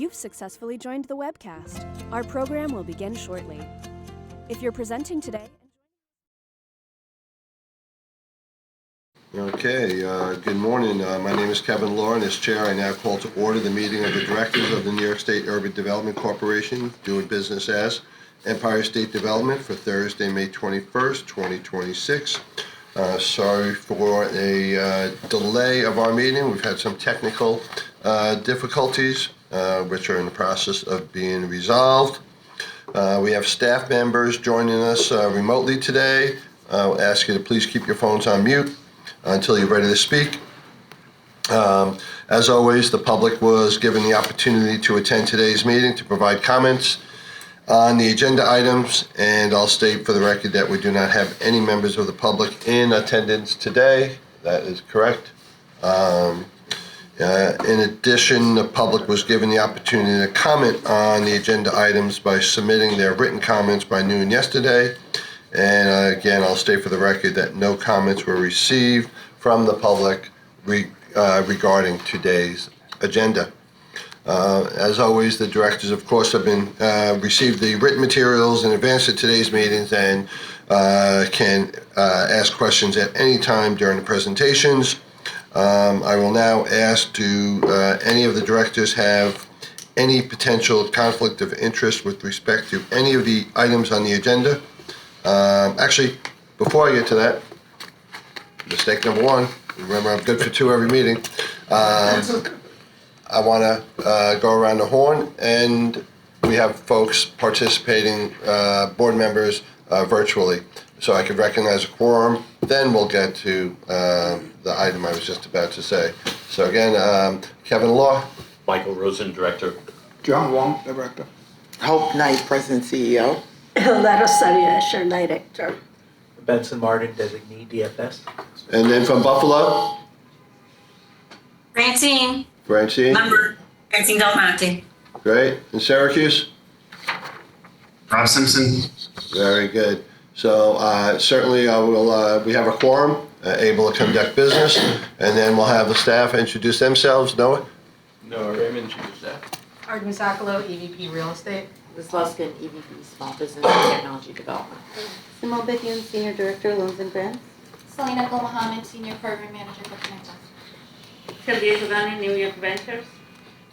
You've successfully joined the webcast. Our program will begin shortly. If you're presenting today... Okay, good morning. My name is Kevin Law, and as chair, I now call to order the meeting of the directors of the New York State Urban Development Corporation, doing business as Empire State Development, for Thursday, May 21st, 2026. Sorry for a delay of our meeting. We've had some technical difficulties, which are in the process of being resolved. We have staff members joining us remotely today. I'll ask you to please keep your phones on mute until you're ready to speak. As always, the public was given the opportunity to attend today's meeting to provide comments on the agenda items, and I'll state for the record that we do not have any members of the public in attendance today. That is correct. In addition, the public was given the opportunity to comment on the agenda items by submitting their written comments by noon yesterday. And again, I'll state for the record that no comments were received from the public regarding today's agenda. As always, the directors, of course, have been received the written materials in advance of today's meetings and can ask questions at any time during the presentations. I will now ask, do any of the directors have any potential conflict of interest with respect to any of the items on the agenda? Actually, before I get to that, mistake number one, remember I'm good for two every meeting. I want to go around the horn, and we have folks participating, board members, virtually. So I could recognize a quorum, then we'll get to the item I was just about to say. So again, Kevin Law. Michael Rosen, Director. John Wong, Director. Hope Knight, President CEO. Hilda Rosario, Director. Benson Martin, Designee, DFS. And then from Buffalo? Francine. Francine? Member Francine Del Monte. Great. And Syracuse? Rob Simpson. Very good. So certainly I will, we have a quorum, able to conduct business, and then we'll have the staff introduce themselves. Noah? Noah Raymond, Chief of Staff. Arden Sacalo, EVP Real Estate. Liz Luskin, EVP Small Business and Technology Development. Simone Bethune, Senior Director, Loans and Grants. Selena Gul-Mohammed, Senior Program Manager for Connecta. Sylvia Giovanni, New York Ventures.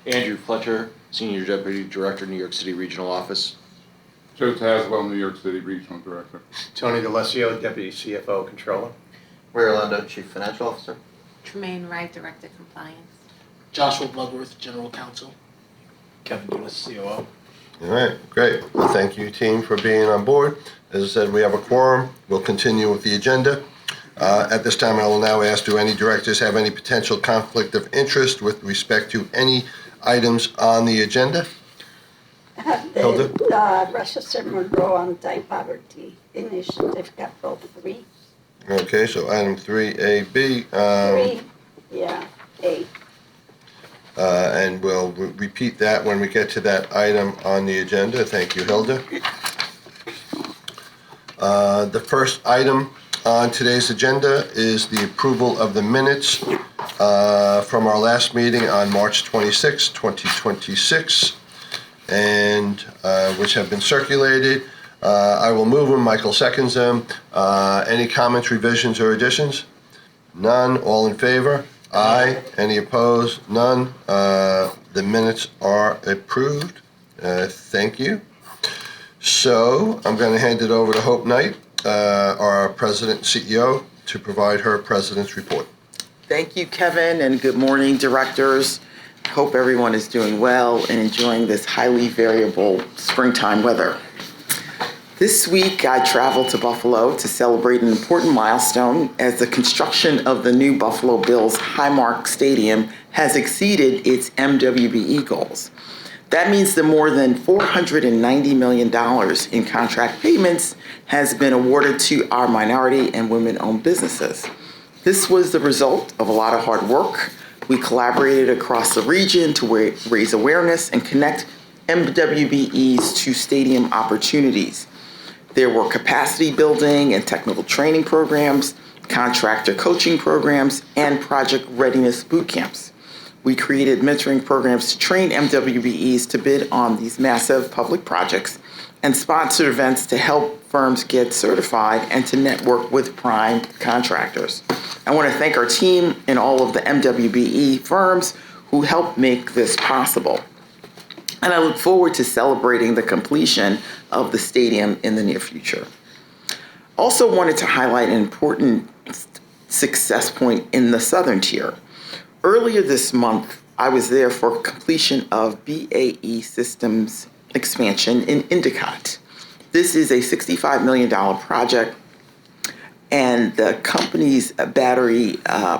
Andrew Fletcher, Senior Deputy Director, New York City Regional Office. Joe Tazwell, New York City Regional Director. Tony D'Alessio, Deputy CFO Controller. Ray Orlando, Chief Financial Officer. Tremaine Wright, Director Compliance. Joshua Bloodworth, General Counsel. Kevin Dunas, COO. All right, great. Well, thank you, team, for being on board. As I said, we have a quorum. We'll continue with the agenda. At this time, I will now ask, do any directors have any potential conflict of interest with respect to any items on the agenda? Hilda? Rochester Monroe Anti-Poverty Initiative, Capital 3. Okay, so item 3A, A. And we'll repeat that when we get to that item on the agenda. Thank you, Hilda. The first item on today's agenda is the approval of the minutes from our last meeting on March 26, 2026, and which have been circulated. I will move them. Michael seconds them. Any comments, revisions, or additions? None. All in favor? Aye. Any opposed? None. The minutes are approved. Thank you. So I'm going to hand it over to Hope Knight, our President and CEO, to provide her President's report. Thank you, Kevin, and good morning, directors. Hope everyone is doing well and enjoying this highly variable springtime weather. This week, I traveled to Buffalo to celebrate an important milestone as the construction of the new Buffalo Bills Highmark Stadium has exceeded its MWBE goals. That means that more than $490 million in contract payments has been awarded to our minority and women-owned businesses. This was the result of a lot of hard work. We collaborated across the region to raise awareness and connect MWBEs to stadium opportunities. There were capacity building and technical training programs, contractor coaching programs, and project readiness boot camps. we created mentoring programs to train MWBEs to bid on these massive public projects and sponsored events to help firms get certified and to network with prime contractors. I want to thank our team and all of the MWBE firms who helped make this possible. And I look forward to celebrating the completion of the stadium in the near future. Also wanted to highlight an important success point in the Southern Tier. Earlier this month, I was there for completion of BAE Systems expansion in Endicott. This is a $65 million project, and the company's battery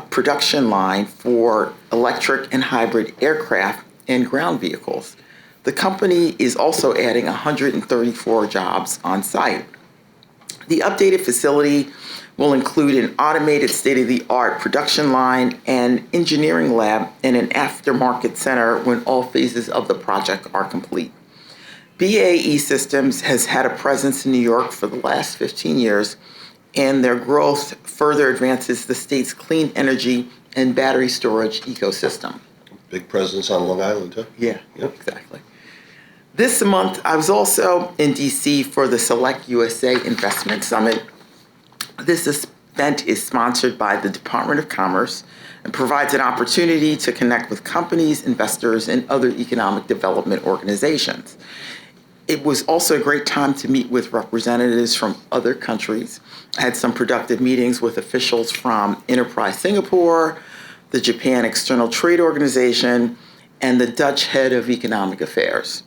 production line for electric and hybrid aircraft and ground vehicles. The company is also adding 134 jobs on site. The updated facility will include an automated state-of-the-art production line and engineering lab and an aftermarket center when all phases of the project are complete. BAE Systems has had a presence in New York for the last 15 years, and their growth further advances the state's clean energy and battery storage ecosystem. Big presence on Long Island, huh? Yeah, exactly. This month, I was also in DC for the Select USA Investment Summit. This event is sponsored by the Department of Commerce and provides an opportunity to connect with companies, investors, and other economic development organizations. It was also a great time to meet with representatives from other countries. I had some productive meetings with officials from Enterprise Singapore, the Japan External Trade Organization, and the Dutch Head of Economic Affairs.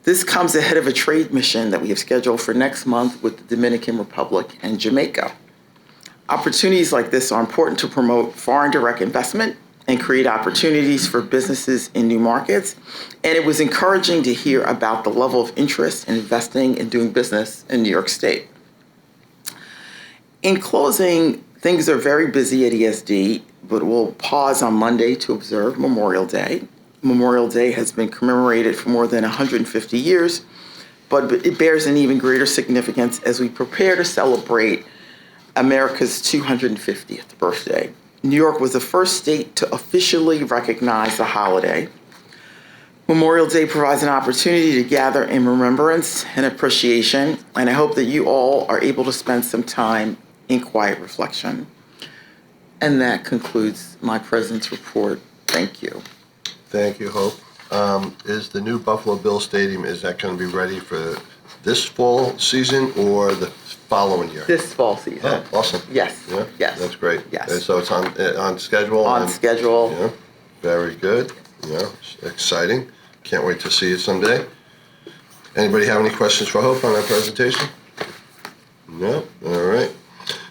This comes ahead of a trade mission that we have scheduled for next month with the Dominican Republic and Jamaica. Opportunities like this are important to promote foreign direct investment and create opportunities for businesses in new markets. And it was encouraging to hear about the level of interest in investing and doing business in New York State. In closing, things are very busy at ESD, but we'll pause on Monday to observe Memorial Day. Memorial Day has been commemorated for more than 150 years, but it bears an even greater significance as we prepare to celebrate America's 250th birthday. New York was the first state to officially recognize the holiday. Memorial Day provides an opportunity to gather in remembrance and appreciation, and I hope that you all are able to spend some time in quiet reflection. And that concludes my President's report. Thank you. Thank you, Hope. Is the new Buffalo Bills Stadium, is that going to be ready for this fall season or the following year? This fall season. Oh, awesome. Yes. Yeah? Yes. That's great. Yes. And so it's on schedule? On schedule. Yeah, very good. Yeah, exciting. Can't wait to see it someday. Anybody have any questions for Hope on that presentation? No? All right.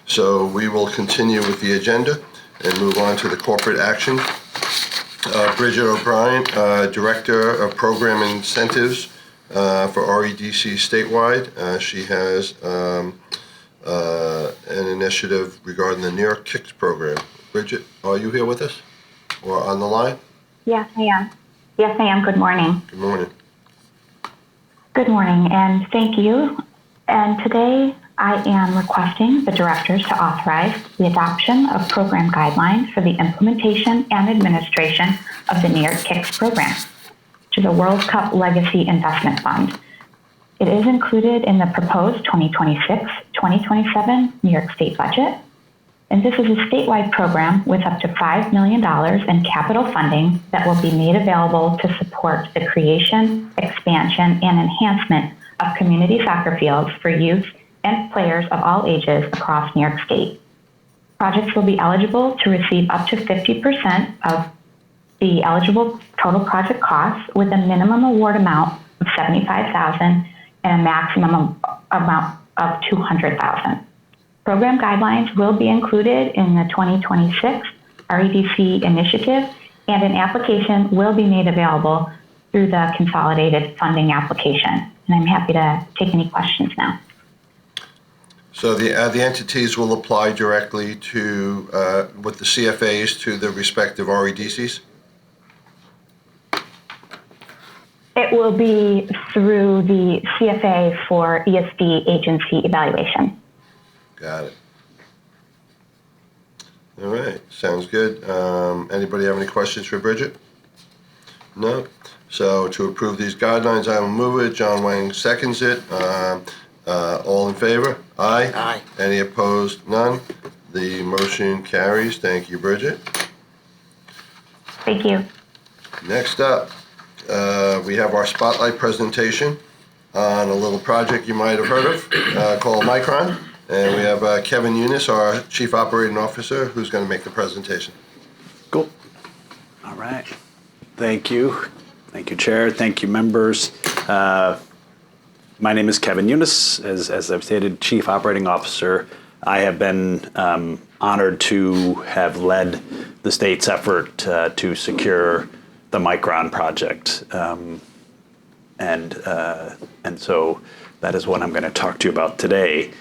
So we will continue with the agenda and move on to the corporate action. Bridget O'Brien, Director of Program Incentives for REDC statewide. She has an initiative regarding the New York Kicks program. Bridget, are you here with us or on the line? Yes, I am. Yes, I am. Good morning. Good morning. Good morning, and thank you. And today I am requesting the directors to authorize the adoption of program guidelines for the implementation and administration of the New York Kicks program to the World Cup Legacy Investment Fund. It is included in the proposed 2026-2027 New York State budget, and this is a statewide program with up to $5 million in capital funding that will be made available to support the creation, expansion, and enhancement of community soccer fields for youth and players of all ages across New York State. Projects will be eligible to receive up to 50% of the eligible total project costs with a minimum award amount of $75,000 and a maximum amount of $200,000. Program guidelines will be included in the 2026 REDC initiative, and an application will be made available through the consolidated funding application. And I'm happy to take any questions now. So the entities will apply directly to, with the CFAs to the respective REDCs? It will be through the CFA for ESD agency evaluation. Got it. All right, sounds good. Anybody have any questions for Bridget? No. So to approve these guidelines, I will move it. John Wang seconds it. All in favor? Aye. Aye. Any opposed? None. The motion carries. Thank you, Bridget. Thank you. Next up, we have our spotlight presentation on a little project you might have heard of called Micron. And we have Kevin Eunice, our Chief Operating Officer, who's going to make the presentation. Cool. All right. Thank you. Thank you, Chair. Thank you, members. My name is Kevin Eunice, as I've stated, Chief Operating Officer. I have been honored to have led the state's effort to secure the Micron project. And so that is what I'm going to talk to you about today.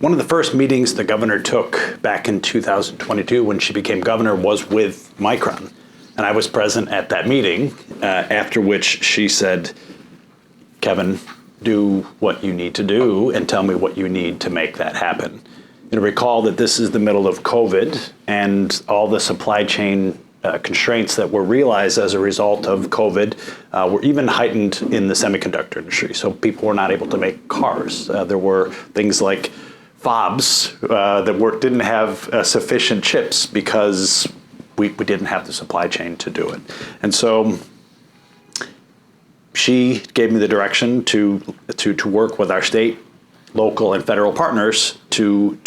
One of the first meetings the governor took back in 2022 when she became governor was with Micron. And I was present at that meeting, after which she said, Kevin, do what you need to do and tell me what you need to make that happen. Recall that this is the middle of COVID and all the supply chain constraints that were realized as a result of COVID were even heightened in the semiconductor industry. So people were not able to make cars. There were things like fobs that didn't have sufficient chips because we didn't have the supply chain to do it. And so she gave me the direction to work with our state, local, and federal partners to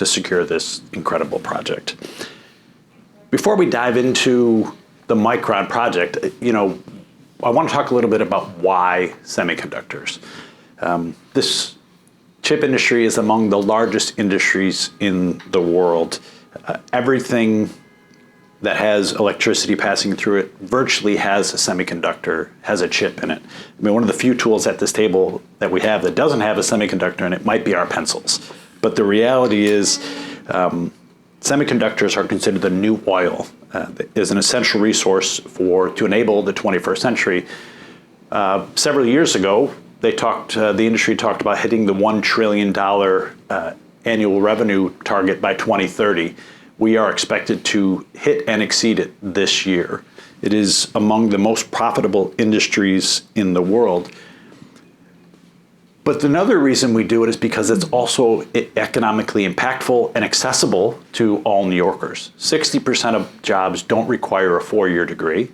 secure this incredible project. Before we dive into the Micron project, I want to talk a little bit about why semiconductors. This chip industry is among the largest industries in the world. Everything that has electricity passing through it virtually has a semiconductor, has a chip in it. I mean, one of the few tools at this table that we have that doesn't have a semiconductor in it might be our pencils. But the reality is, semiconductors are considered the new oil. It is an essential resource to enable the 21st century. Several years ago, the industry talked about hitting the $1 trillion annual revenue target by 2030. We are expected to hit and exceed it this year. It is among the most profitable industries in the world. But another reason we do it is because it's also economically impactful and accessible to all New Yorkers. 60% of jobs don't require a 4-year degree.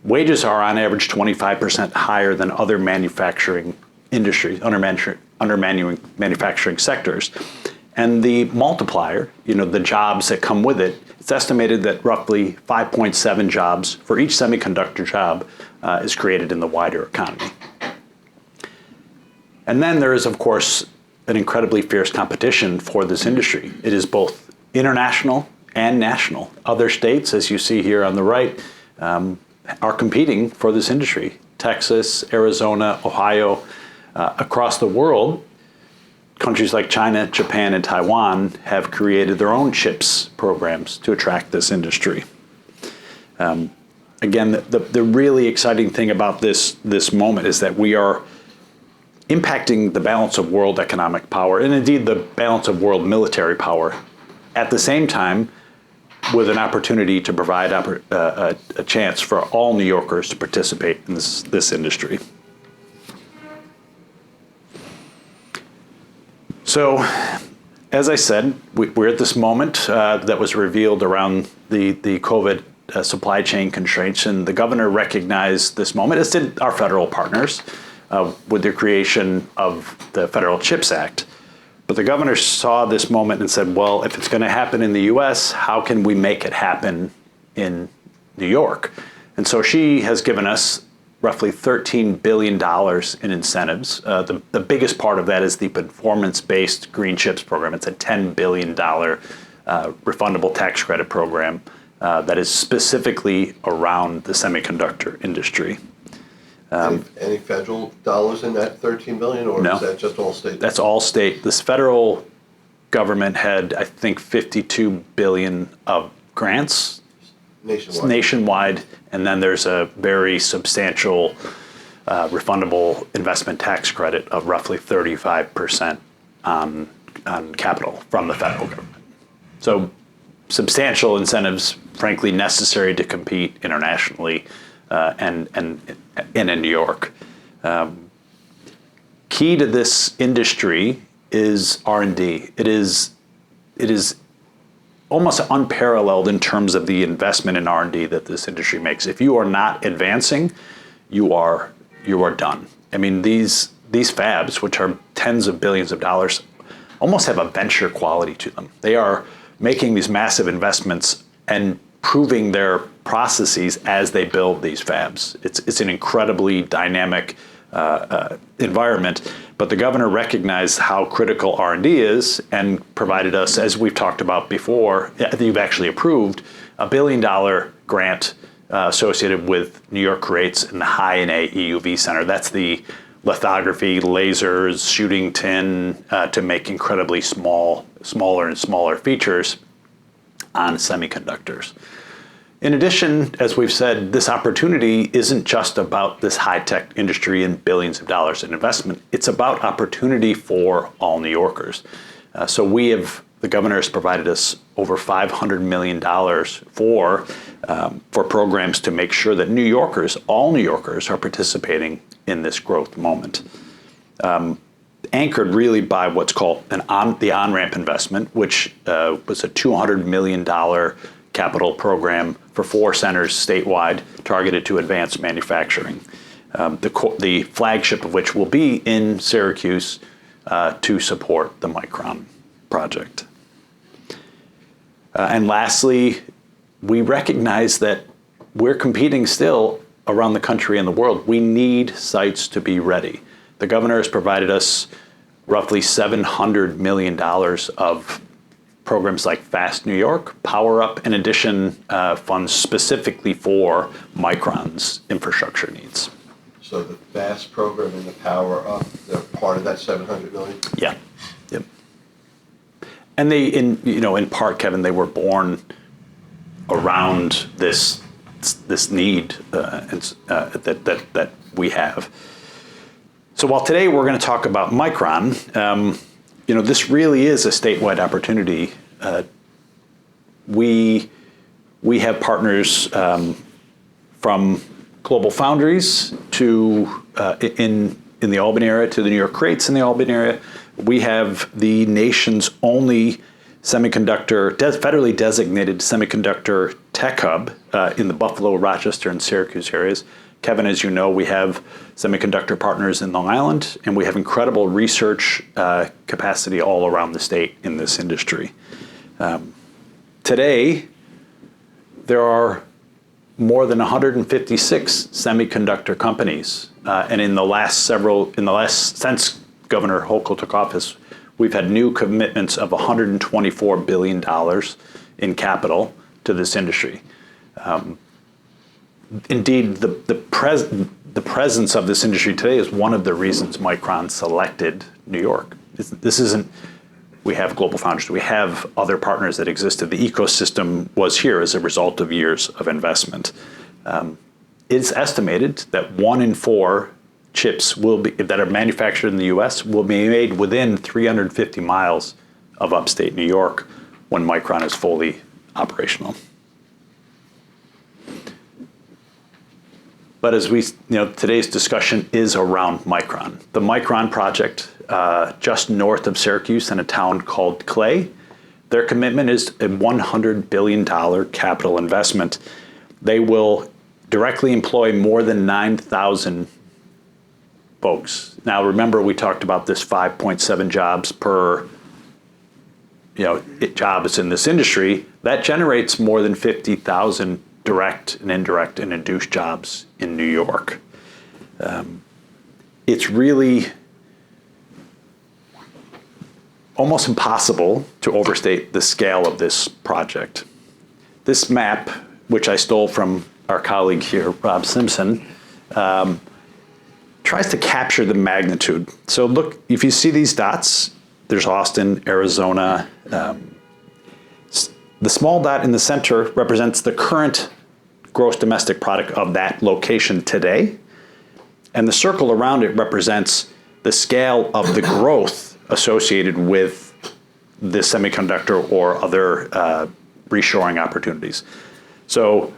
Wages are on average 25% higher than other manufacturing industries, other manufacturing sectors. And the multiplier, the jobs that come with it, it's estimated that roughly 5.7 jobs for each semiconductor job is created in the wider economy. And then there is, of course, an incredibly fierce competition for this industry. It is both international and national. Other states, as you see here on the right, are competing for this industry. Texas, Arizona, Ohio, across the world, countries like China, Japan, and Taiwan have created their own CHIPS programs to attract this industry. Again, the really exciting thing about this moment is that we are impacting the balance of world economic power and indeed the balance of world military power at the same time with an opportunity to provide a chance for all New Yorkers to participate in this industry. So, as I said, we're at this moment that was revealed around the COVID supply chain constraints, and the governor recognized this moment, as did our federal partners, with the creation of the Federal CHIPS Act. But the governor saw this moment and said, well, if it's going to happen in the U.S., how can we make it happen in New York? And so she has given us roughly $13 billion in incentives. The biggest part of that is the performance-based Green CHIPS program. It's a $10 billion refundable tax credit program that is specifically around the semiconductor industry. Any federal dollars in that $13 billion, or No. is that just all state? That's all state. This federal government had, I think, $52 billion of grants nationwide, and then there's a very substantial refundable investment tax credit of roughly 35% on capital from the federal government. So substantial incentives frankly necessary to compete internationally and in New York. Key to this industry is R&D. It is almost unparalleled in terms of the investment in R&D that this industry makes. If you are not advancing, you are done. I mean, these fabs, which are tens of billions of dollars, almost have a venture quality to them. They are making these massive investments and proving their processes as they build these fabs. It's an incredibly dynamic environment, but the governor recognized how critical R&D is and provided us, as we've talked about before, you've actually approved $1 billion grant associated with New York Creates and the High NA EUV Center. That's the lithography, lasers, shooting tin to make incredibly smaller and smaller features on semiconductors. In addition, as we've said, this opportunity isn't just about this high-tech industry and billions of dollars in investment. It's about opportunity for all New Yorkers. So the governor has provided us over $500 million for programs to make sure that New Yorkers, all New Yorkers, are participating in this growth moment. Anchored really by what's called the on-ramp investment, which was a $200 million capital program for 4 centers statewide targeted to advanced manufacturing. The flagship of which will be in Syracuse to support the Micron project. And lastly, we recognize that we're competing still around the country and the world. We need sites to be ready. The governor has provided us roughly $700 million of programs like Fast New York, Power Up, in addition, funds specifically for Micron's infrastructure needs. So the FAST program and the Power Up, they're part of that $700 million? Yeah. Yep. And they, in part, Kevin, they were born around this need that we have. So while today we're going to talk about Micron, this really is a statewide opportunity. We have partners from Global Foundries to in the Albany area to the New York Creates in the Albany area. We have the nation's only federally designated semiconductor tech hub in the Buffalo, Rochester, and Syracuse areas. Kevin, as you know, we have semiconductor partners in Long Island, and we have incredible research capacity all around the state in this industry. Today, there are more than 156 semiconductor companies, and since Governor Hochul took office, we've had new commitments of $124 billion in capital to this industry. Indeed, the presence of this industry today is one of the reasons Micron selected New York. We have Global Foundries, we have other partners that existed. The ecosystem was here as a result of years of investment. It's estimated that 1 in 4 chips that are manufactured in the US will be made within 350 miles of upstate New York when Micron is fully operational. But as today's discussion is around Micron. The Micron project, just north of Syracuse in a town called Clay, their commitment is a $100 billion capital investment. They will directly employ more than 9,000 folks. Now, remember, we talked about this 5.7 jobs per jobs in this industry. That generates more than 50,000 direct and indirect and induced jobs in New York. It's really almost impossible to overstate the scale of this project. This map, which I stole from our colleague here, Rob Simpson, tries to capture the magnitude. So look, if you see these dots, there's Austin, Arizona. The small dot in the center represents the current gross domestic product of that location today. And the circle around it represents the scale of the growth associated with the semiconductor or other reshoring opportunities. So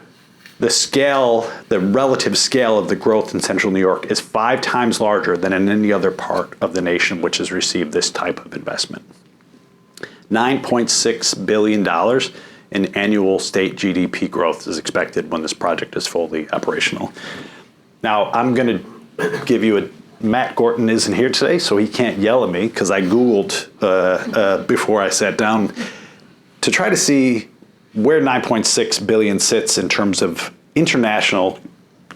the relative scale of the growth in central New York is 5 times larger than in any other part of the nation which has received this type of investment. $9.6 billion in annual state GDP growth is expected when this project is fully operational. Now, I'm going to give you Matt Gorton isn't here today, so he can't yell at me because I Googled before I sat down to try to see where 9.6 billion sits in terms of international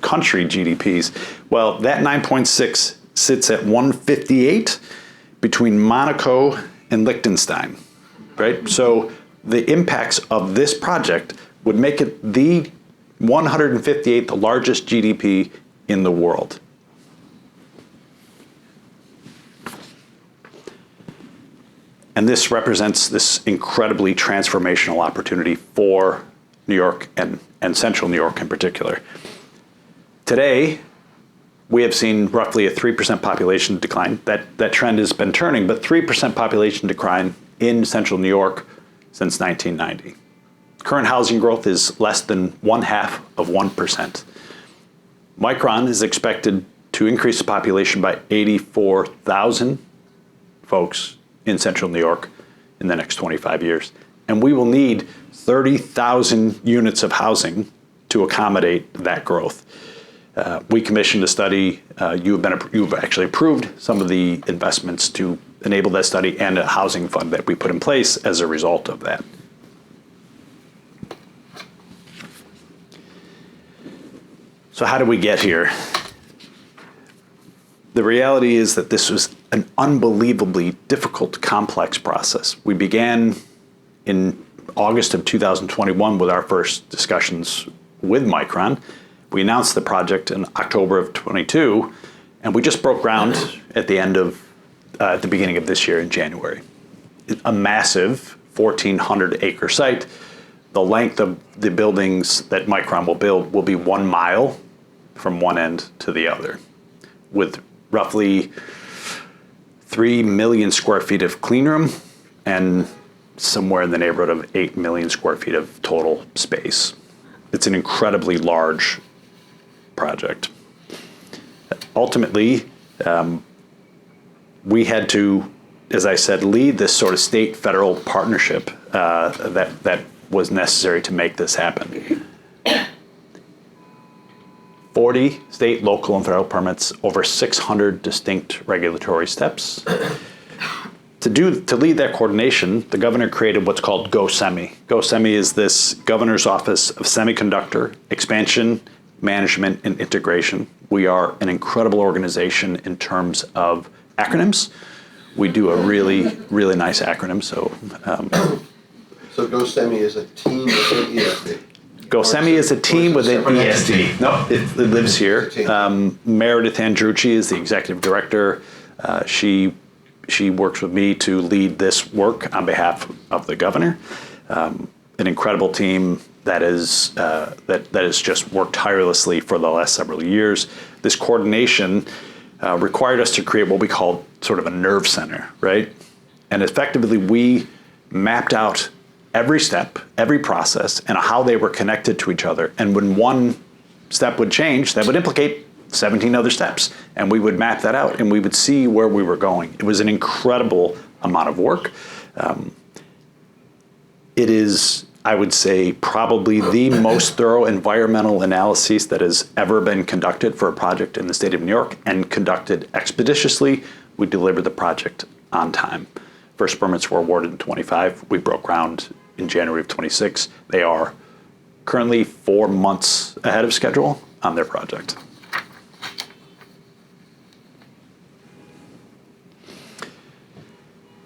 country GDPs. Well, that 9.6 sits at 158 between Monaco and Liechtenstein, right? So the impacts of this project would make it the 158th largest GDP in the world. And this represents this incredibly transformational opportunity for New York and central New York in particular. Today, we have seen roughly a 3% population decline. That trend has been turning, but 3% population decline in central New York since 1990. Current housing growth is less than 0.5%. Micron is expected to increase the population by 84,000 folks in central New York in the next 25 years. And we will need 30,000 units of housing to accommodate that growth. We commissioned a study. You've actually approved some of the investments to enable that study and a housing fund that we put in place as a result of that. So how did we get here? The reality is that this was an unbelievably difficult, complex process. We began in August of 2021 with our first discussions with Micron. We announced the project in October of 22, and we just broke ground at the beginning of this year in January. A massive 1,400-acre site. The length of the buildings that Micron will build will be 1 mile from one end to the other, with roughly 3 million square feet of clean room and somewhere in the neighborhood of 8 million square feet of total space. It's an incredibly large project. Ultimately, we had to, as I said, lead this sort of state-federal partnership that was necessary to make this happen. 40 state, local, and federal permits, over 600 distinct regulatory steps. To lead that coordination, the governor created what's called GoSemi. GoSemi is this Governor's Office of Semiconductor Expansion, Management, and Integration. We are an incredible organization in terms of acronyms. We do a really, really nice acronym. So GoSemi is a team within ESD. GoSemi is a team within ESD. No, it lives here. Meredith Andrucci is the executive director. She works with me to lead this work on behalf of the governor. An incredible team that has just worked tirelessly for the last several years. This coordination required us to create what we call sort of a nerve center, right? And effectively, we mapped out every step, every process, and how they were connected to each other. And when one step would change, that would implicate 17 other steps. And we would map that out and we would see where we were going. It was an incredible amount of work. It is, I would say, probably the most thorough environmental analysis that has ever been conducted for a project in the state of New York, and conducted expeditiously. We delivered the project on time. First permits were awarded in 25. We broke ground in January of 26. They are currently 4 months ahead of schedule on their project.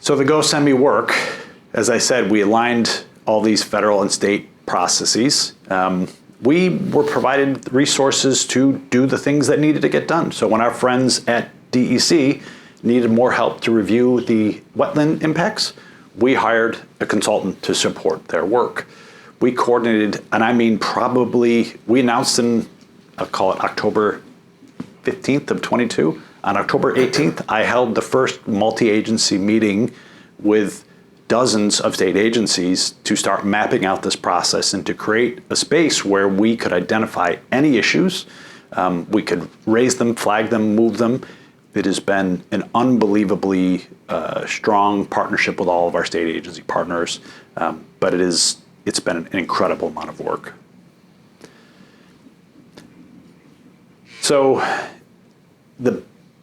So the GoSemi work, as I said, we aligned all these federal and state processes. We were provided resources to do the things that needed to get done. So when our friends at DEC needed more help to review the wetland impacts, we hired a consultant to support their work. We coordinated, and I mean we announced in, I'll call it October 15th of 22. On October 18th, I held the first multi-agency meeting with dozens of state agencies to start mapping out this process and to create a space where we could identify any issues. We could raise them, flag them, move them. It has been an unbelievably strong partnership with all of our state agency partners, but it's been an incredible amount of work. So the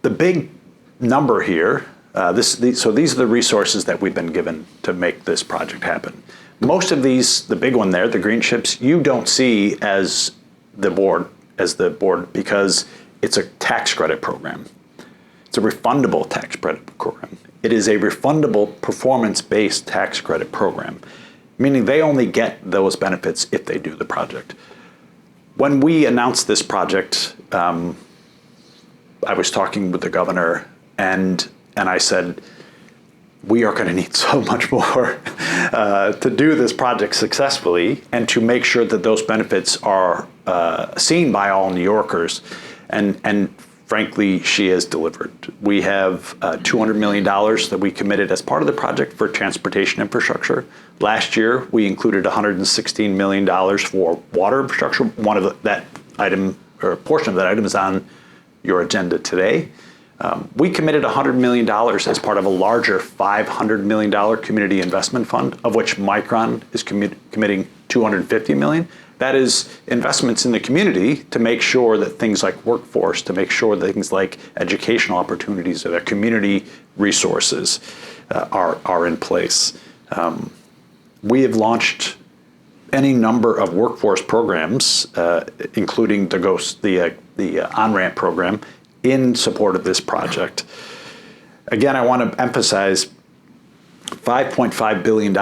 big number here, so these are the resources that we've been given to make this project happen. Most of these, the big one there, the green chips, you don't see as the board because it's a tax credit program. It's a refundable tax credit program. It is a refundable performance-based tax credit program, meaning they only get those benefits if they do the project. When we announced this project, I was talking with the governor and I said, we are going to need so much more to do this project successfully and to make sure that those benefits are seen by all New Yorkers. And frankly, she has delivered. We have $200 million that we committed as part of the project for transportation infrastructure. Last year, we included $116 million for water infrastructure. One of that item, or a portion of that item, is on your agenda today. We committed $100 million as part of a larger $500 million community investment fund, of which Micron is committing $250 million. That is investments in the community to make sure that things like workforce, to make sure that things like educational opportunities or their community resources are in place. We have launched any number of workforce programs, including the on-ramp program, in support of this project. Again, I want to emphasize $5.5 billion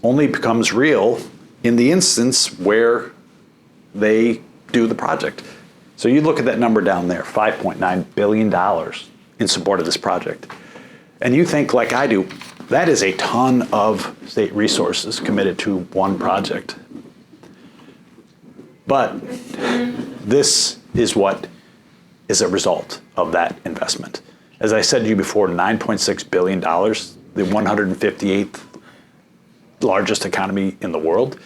only becomes real in the instance where they do the project. So you look at that number down there, $5.9 billion in support of this project. And you think, like I do, that is a ton of state resources committed to one project. But this is what is a result of that investment. As I said to you before, $9.6 billion, the 158th largest economy in the world,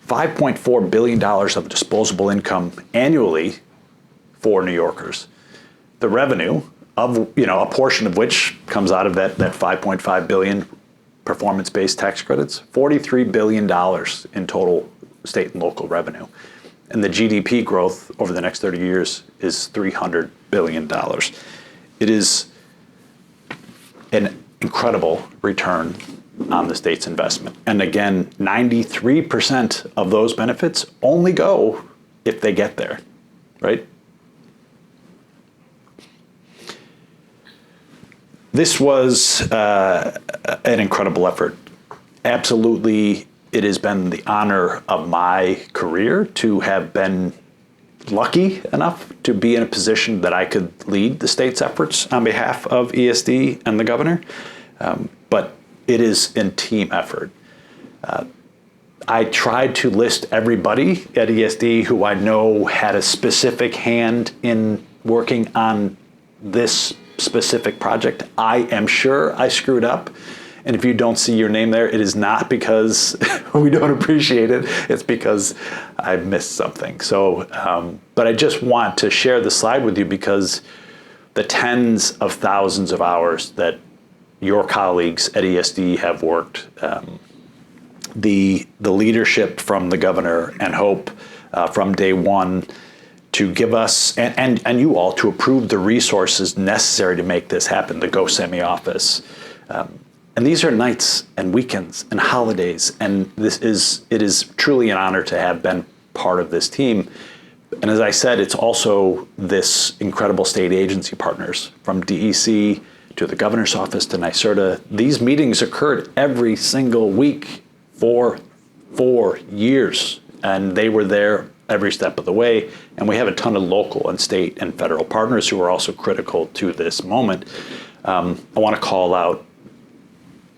$5.4 billion of disposable income annually for New Yorkers. The revenue of, a portion of which comes out of that $5.5 billion performance-based tax credits, $43 billion in total state and local revenue. And the GDP growth over the next 30 years is $300 billion. It is an incredible return on the state's investment. And again, 93% of those benefits only go if they get there, right? This was an incredible effort. Absolutely, it has been the honor of my career to have been lucky enough to be in a position that I could lead the state's efforts on behalf of ESD and the governor. But it is a team effort. I tried to list everybody at ESD who I know had a specific hand in working on this specific project. I am sure I screwed up. And if you don't see your name there, it is not because we don't appreciate it. It's because I missed something. So, but I just want to share the slide with you because the tens of thousands of hours that your colleagues at ESD have worked, the leadership from the governor and Hope from day one to give us, and you all, to approve the resources necessary to make this happen, the GoSemi office. And these are nights and weekends and holidays, and it is truly an honor to have been part of this team. And as I said, it's also this incredible state agency partners from DEC to the governor's office to NYSERDA. These meetings occurred every single week for 4 years, and they were there every step of the way. And we have a ton of local and state and federal partners who are also critical to this moment. I want to call out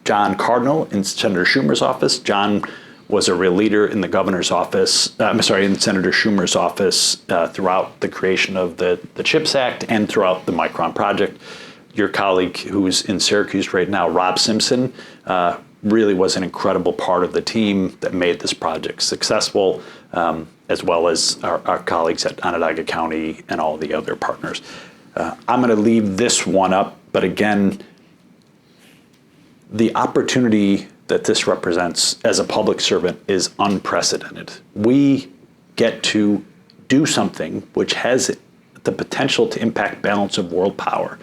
John Cardinal in Senator Schumer's office. John was a real leader in the governor's office, in Senator Schumer's office throughout the creation of the CHIPS Act and throughout the Micron project. Your colleague who's in Syracuse right now, Rob Simpson, really was an incredible part of the team that made this project successful, as well as our colleagues at Onondaga County and all the other partners. I'm going to leave this one up, but again, the opportunity that this represents as a public servant is unprecedented. We get to do something which has the potential to impact balance of world power.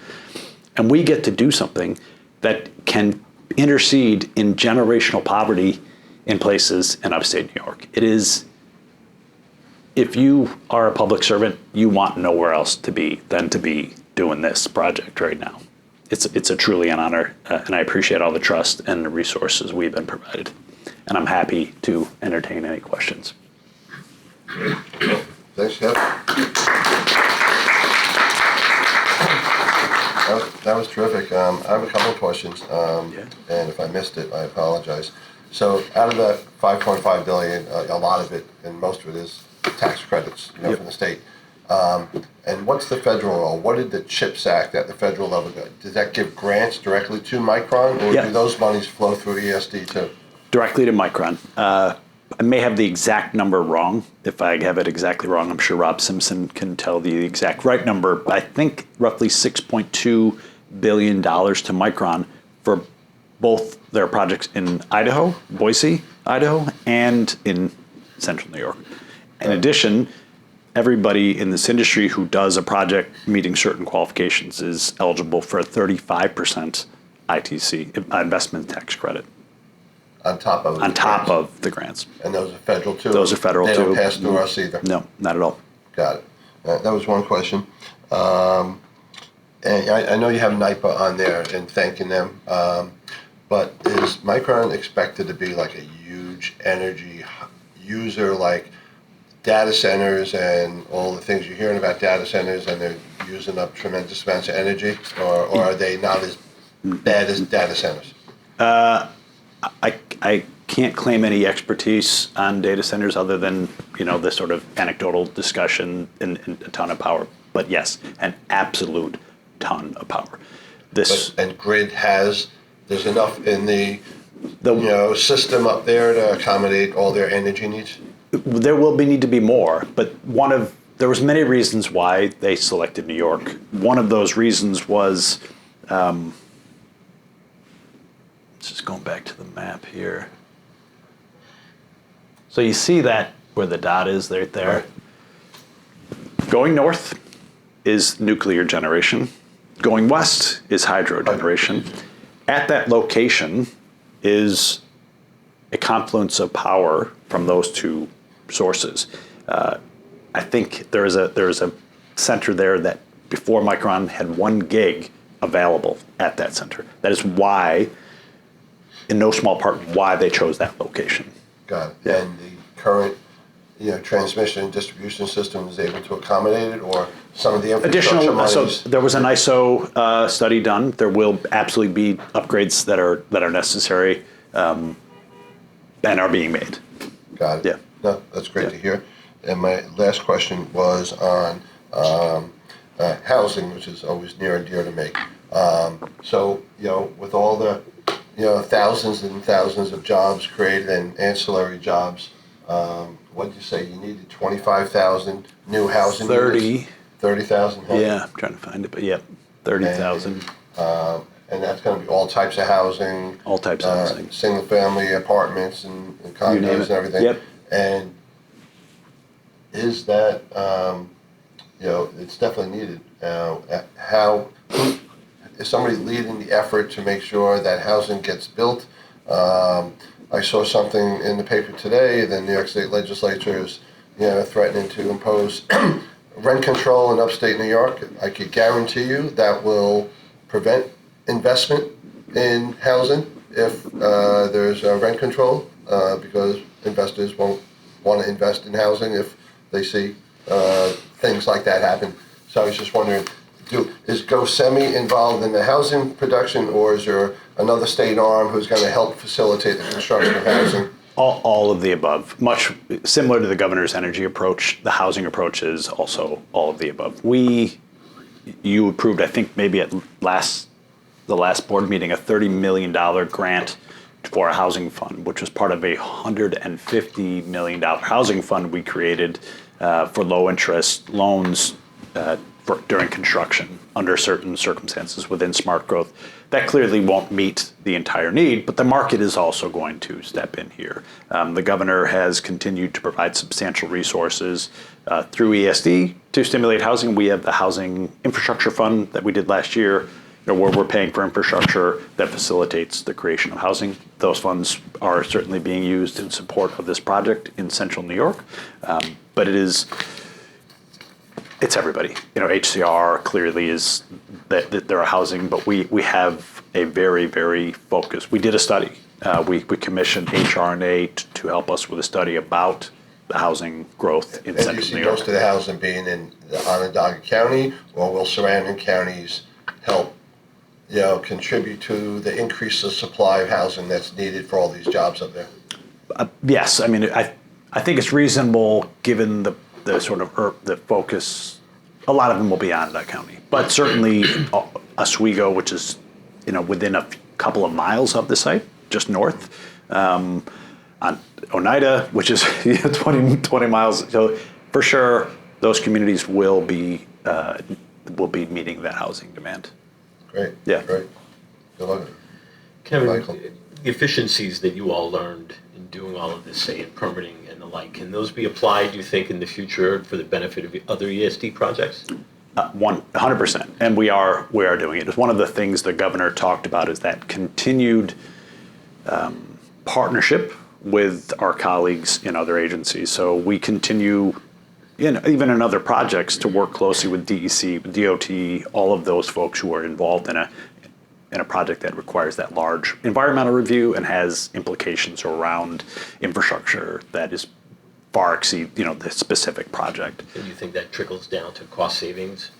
And we get to do something that can intercede in generational poverty in places in upstate New York. It is, if you are a public servant, you want nowhere else to be than to be doing this project right now. It's a truly an honor, and I appreciate all the trust and the resources we've been provided. And I'm happy to entertain any questions. Thanks, Jeff. That was terrific. I have a couple of questions, and if I missed it, I apologize. So, out of that $5.5 billion, a lot of it, and most of it, is tax credits, from the state. And what's the federal role? What did the CHIPS Act at the federal level do? Does that give grants directly to Micron, or do those monies flow through ESD too? Directly to Micron. I may have the exact number wrong. If I have it exactly wrong, I'm sure Rob Simpson can tell the exact right number. I think roughly $6.2 billion to Micron for both their projects in Idaho, Boise, Idaho, and in central New York. In addition, everybody in this industry who does a project meeting certain qualifications is eligible for a 35% ITC, investment tax credit. On top of the grants. And those are federal too? Those are federal too. They don't pass through us either? No, not at all. Got it. That was one question. And I know you have NYPA on there and thanking them, but is Micron expected to be like a huge energy user, like data centers and all the things you're hearing about data centers, and they're using up tremendous amounts of energy, or are they not as bad as data centers? I can't claim any expertise on data centers other than, the sort of anecdotal discussion and a ton of power. But yes, an absolute ton of power. And grid there's enough in the system up there to accommodate all their energy needs? There will need to be more, but there was many reasons why they selected New York. One of those reasons was, just going back to the map here. So you see that where the dot is right there. Right. Going north is nuclear generation. Going west is hydro generation. At that location is a confluence of power from those two sources. I think there is a center there that before Micron had 1 gig available at that center. That is why, in no small part, why they chose that location. Got it. Yeah. And the current transmission and distribution system is able to accommodate it, or some of the infrastructure monies? So there was an ISO study done. There will absolutely be upgrades that are necessary and are being made. Got it. Yeah. No, that's great to hear. And my last question was on housing, which is always near and dear to me. So, with all the, thousands and thousands of jobs created and ancillary jobs, what did you say? You needed 25,000 new housing 30,000 homes? Yeah, I'm trying to find it, but 30,000. And that's going to be all types of housing. All types of housing. Single-family apartments and condos and everything. Yep. And is that, it's definitely needed. Is somebody leading the effort to make sure that housing gets built? I saw something in the paper today, the New York State Legislature is, threatening to impose rent control in upstate New York. I could guarantee you that will prevent investment in housing if there's rent control, because investors won't want to invest in housing if they see things like that happen. So I was just wondering, is GoSemi involved in the housing production, or is there another state arm who's going to help facilitate the construction of housing? All of the above. Much similar to the governor's energy approach, the housing approach is also all of the above. You approved, I think maybe at the last board meeting, a $30 million grant for a housing fund, which was part of a $150 million housing fund we created for low interest loans during construction under certain circumstances within smart growth. That clearly won't meet the entire need, but the market is also going to step in here. The governor has continued to provide substantial resources through ESD to stimulate housing. We have the Housing Infrastructure Fund that we did last year, where we're paying for infrastructure that facilitates the creation of housing. Those funds are certainly being used in support of this project in central New York, but it's everybody. HCR clearly is that there are housing, but we have a very, very focused. We did a study. We commissioned HR&A to help us with a study about the housing growth in central New York. Most of the housing being in Onondaga County, or will surrounding counties help, contribute to the increase of supply of housing that's needed for all these jobs up there? Yes, I mean, I think it's reasonable given the sort of the focus. A lot of them will be Onondaga County, but certainly Oswego, which is within a couple of miles of the site, just north. On Oneida, which is 20 miles. So for sure, those communities will be meeting that housing demand. Great. Yeah. Great. Good luck. Kevin, Michael. the efficiencies that you all learned in doing all of this, say in permitting and the like, can those be applied, do you think, in the future for the benefit of other ESD projects? 100%, and we are doing it. It's one of the things the governor talked about is that continued partnership with our colleagues in other agencies. So we continue, even in other projects, to work closely with DEC, with DOT, all of those folks who are involved in a project that requires that large environmental review and has implications around infrastructure that is far exceed the specific project. And do you think that trickles down to cost savings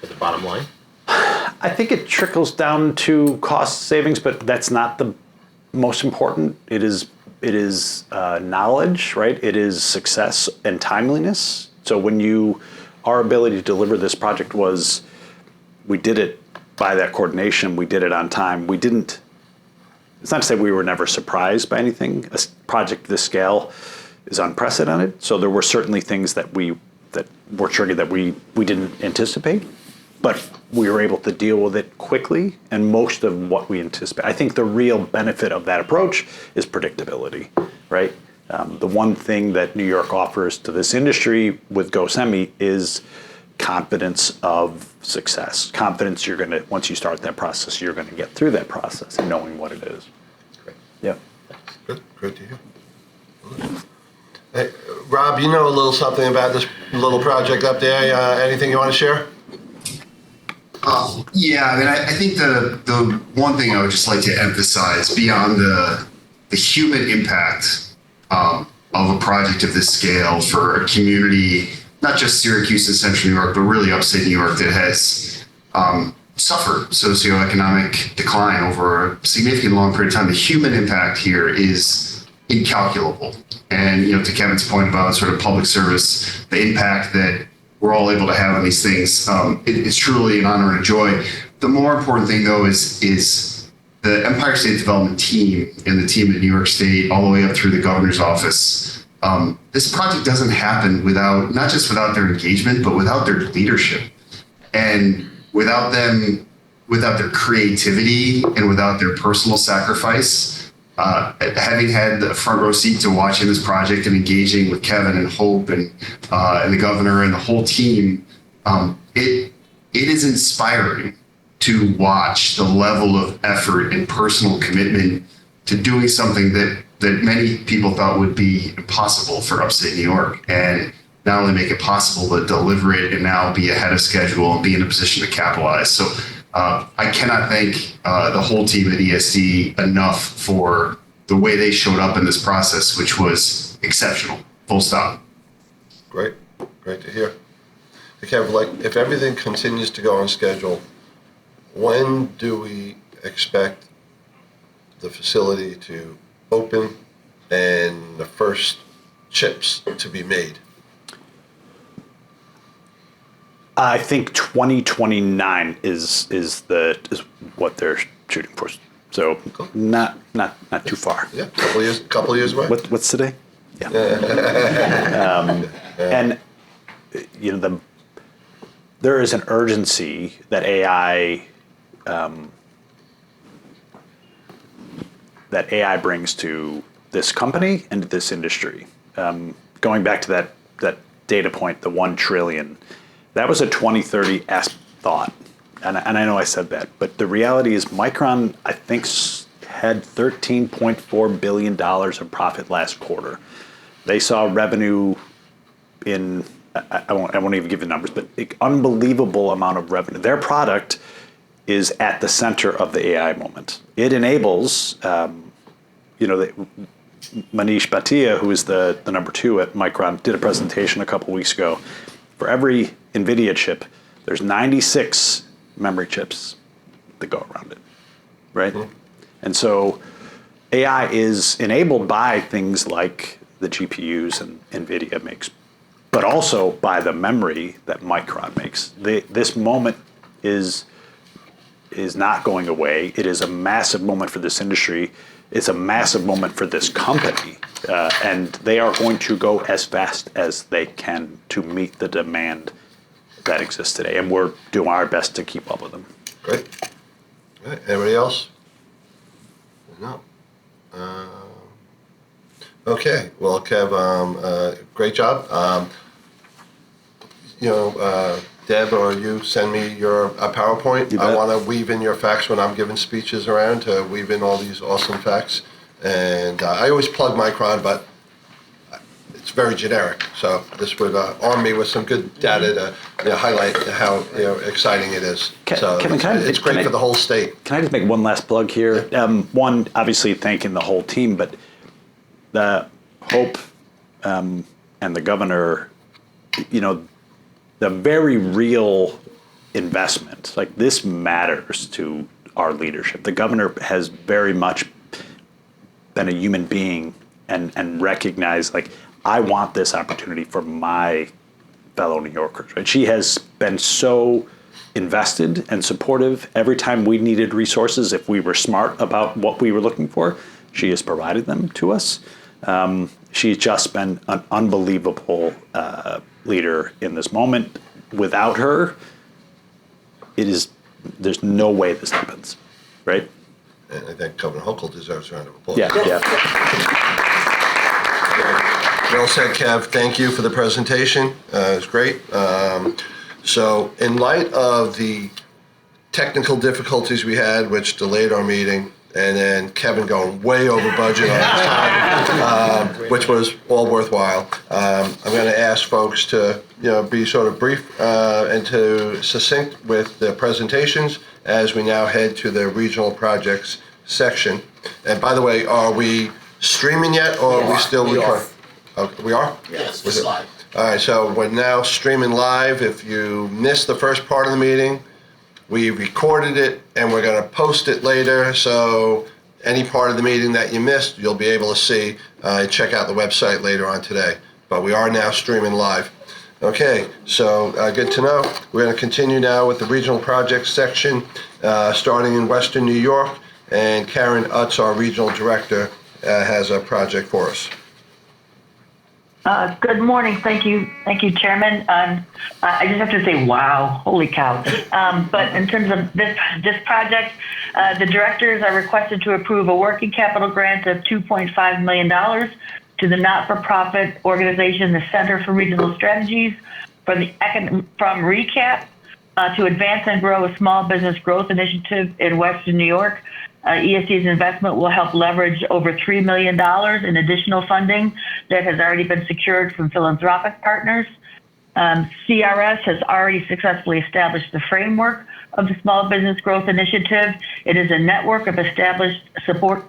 at the bottom line? I think it trickles down to cost savings, but that's not the most important. It is knowledge, right? It is success and timeliness. So our ability to deliver this project we did it by that coordination. We did it on time. It's not to say we were never surprised by anything. A project this scale is unprecedented. So there were certainly things that were triggered that we didn't anticipate, but we were able to deal with it quickly. And most of what we anticipate, I think the real benefit of that approach is predictability, right? The one thing that New York offers to this industry with GoSemi is confidence of success. Confidence once you start that process, you're going to get through that process and knowing what it is. Great. Yeah. Good. Great to hear. Hey, Rob, you know a little something about this little project up there. Anything you want to share? Yeah, I mean, I think the one thing I would just like to emphasize beyond the human impact of a project of this scale for a community, not just Syracuse and Central New York, but really upstate New York that has suffered socioeconomic decline over a significant long period of time. The human impact here is incalculable. And, to Kevin's point about sort of public service, the impact that we're all able to have on these things, it's truly an honor and a joy. The more important thing, though, is the Empire State Development team and the team at New York State, all the way up through the governor's office. This project doesn't happen not just without their engagement, but without their leadership. And without their creativity and without their personal sacrifice. Having had the front row seat to watching this project and engaging with Kevin and Hope and the governor and the whole team, it is inspiring to watch the level of effort and personal commitment to doing something that many people thought would be impossible for upstate New York, and not only make it possible to deliver it and now be ahead of schedule and be in a position to capitalize. So I cannot thank the whole team at ESD enough for the way they showed up in this process, which was exceptional. Full stop. Great to hear. Hey, Kevin, if everything continues to go on schedule, when do we expect the facility to open and the first chips to be made? I think 2029 is what they're shooting for. So not too far. Yeah, couple years away. What's today? Yeah. And you know, there is an urgency that AI brings to this company and to this industry. Going back to that data point, the 1 trillion, that was a 2030 thought. And I know I said that, but the reality is Micron, I think, had $13.4 billion of profit last quarter. They saw revenue in, I won't even give the numbers, but unbelievable amount of revenue. Their product is at the center of the AI moment. It enables, Manish Bhatia, who is the number 2 at Micron, did a presentation a couple weeks ago. For every NVIDIA chip, there's 96 memory chips that go around it, right? Mm-hmm. And so AI is enabled by things like the GPUs and NVIDIA makes, but also by the memory that Micron makes. This moment is not going away. It is a massive moment for this industry. It's a massive moment for this company. And they are going to go as fast as they can to meet the demand that exists today. And we're doing our best to keep up with them. Great. All right. Anybody else? No. Okay. Well, Kev, great job. Deb, or you send me your PowerPoint. I want to weave in your facts when I'm giving speeches around, to weave in all these awesome facts. And I always plug Micron, but it's very generic. So this would arm me with some good data to highlight how exciting it is. Kevin, it's great for the whole state. Can I just make one last plug here? One, obviously thanking the whole team, but the Hope and the governor, the very real investment, like this matters to our leadership. The governor has very much been a human being and recognized, like, I want this opportunity for my fellow New Yorkers, right? She has been so invested and supportive every time we needed resources. If we were smart about what we were looking for, she has provided them to us. She's just been an unbelievable leader in this moment. Without her, there's no way this happens, right? And I think Governor Hochul deserves a round of applause. Yeah. Well said, Kev. Thank you for the presentation. It was great. So in light of the technical difficulties we had, which delayed our meeting, and then Kevin going way over budget on time, which was all worthwhile, I'm going to ask folks to be sort of brief and to succinct with the presentations as we now head to the regional projects section. And by the way, are we streaming yet, or are we still recording? Okay, we are? Yes, it's live. All right, so we're now streaming live. If you missed the first part of the meeting, we recorded it and we're going to post it later. So any part of the meeting that you missed, you'll be able to see. Check out the website later on today. But we are now streaming live. Okay, so good to know. We're going to continue now with the regional projects section, starting in Western New York. And Karen Utz, our regional director, has a project for us. Good morning. Thank you, Chairman. I just have to say, wow, holy cow. But in terms of this project, the directors are requested to approve a working capital grant of $2.5 million to the not-for-profit organization, the Center for Regional Strategies, from RECAP to advance and grow a small business growth initiative in Western New York. ESC's investment will help leverage over $3 million in additional funding that has already been secured from philanthropic partners. CRS has already successfully established the framework of the Small Business Growth Initiative. It is a network of established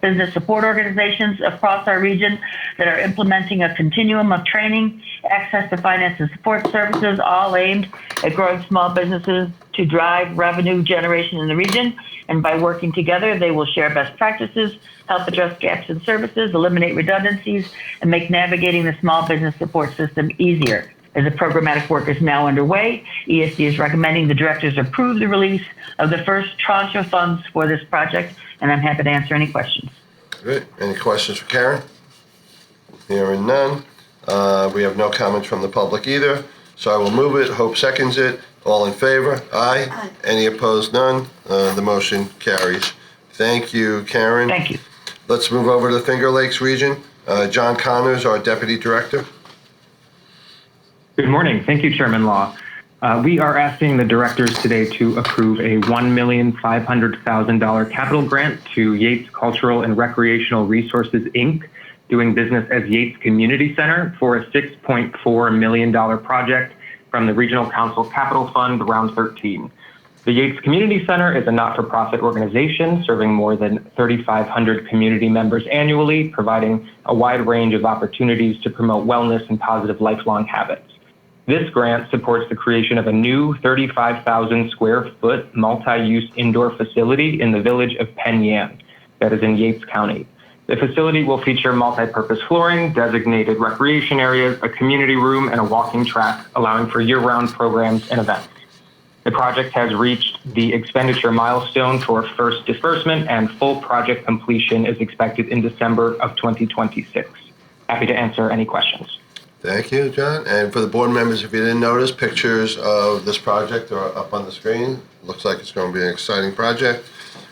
business support organizations across our region that are implementing a continuum of training, access to finance and support services, all aimed at growing small businesses to drive revenue generation in the region. And by working together, they will share best practices, help address gaps in services, eliminate redundancies, and make navigating the small business support system easier. As the programmatic work is now underway, ESD is recommending the directors approve the release of the first tranche of funds for this project, and I'm happy to answer any questions. Great. Any questions for Karen? Hearing none. We have no comments from the public either, so I will move it. Hope seconds it. All in favor? Aye. Aye. Any opposed? None. The motion carries. Thank you, Karen. Thank you. Let's move over to the Finger Lakes region. John Connors, our Deputy Director. Good morning. Thank you, Chairman Law. We are asking the directors today to approve a $1,500,000 capital grant to Yates Cultural and Recreational Resources, Inc., doing business as Yates Community Center, for a $6.4 million project from the Regional Council Capital Fund, Round 13. The Yates Community Center is a not-for-profit organization serving more than 3,500 community members annually, providing a wide range of opportunities to promote wellness and positive lifelong habits. This grant supports the creation of a new 35,000 square foot multi-use indoor facility in the village of Penn Yan, that is in Yates County. The facility will feature multi-purpose flooring, designated recreation areas, a community room, and a walking track, allowing for year-round programs and events. The project has reached the expenditure milestone for first disbursement, and full project completion is expected in December of 2026. Happy to answer any questions. Thank you, John. And for the board members, if you didn't notice, pictures of this project are up on the screen. Looks like it's going to be an exciting project.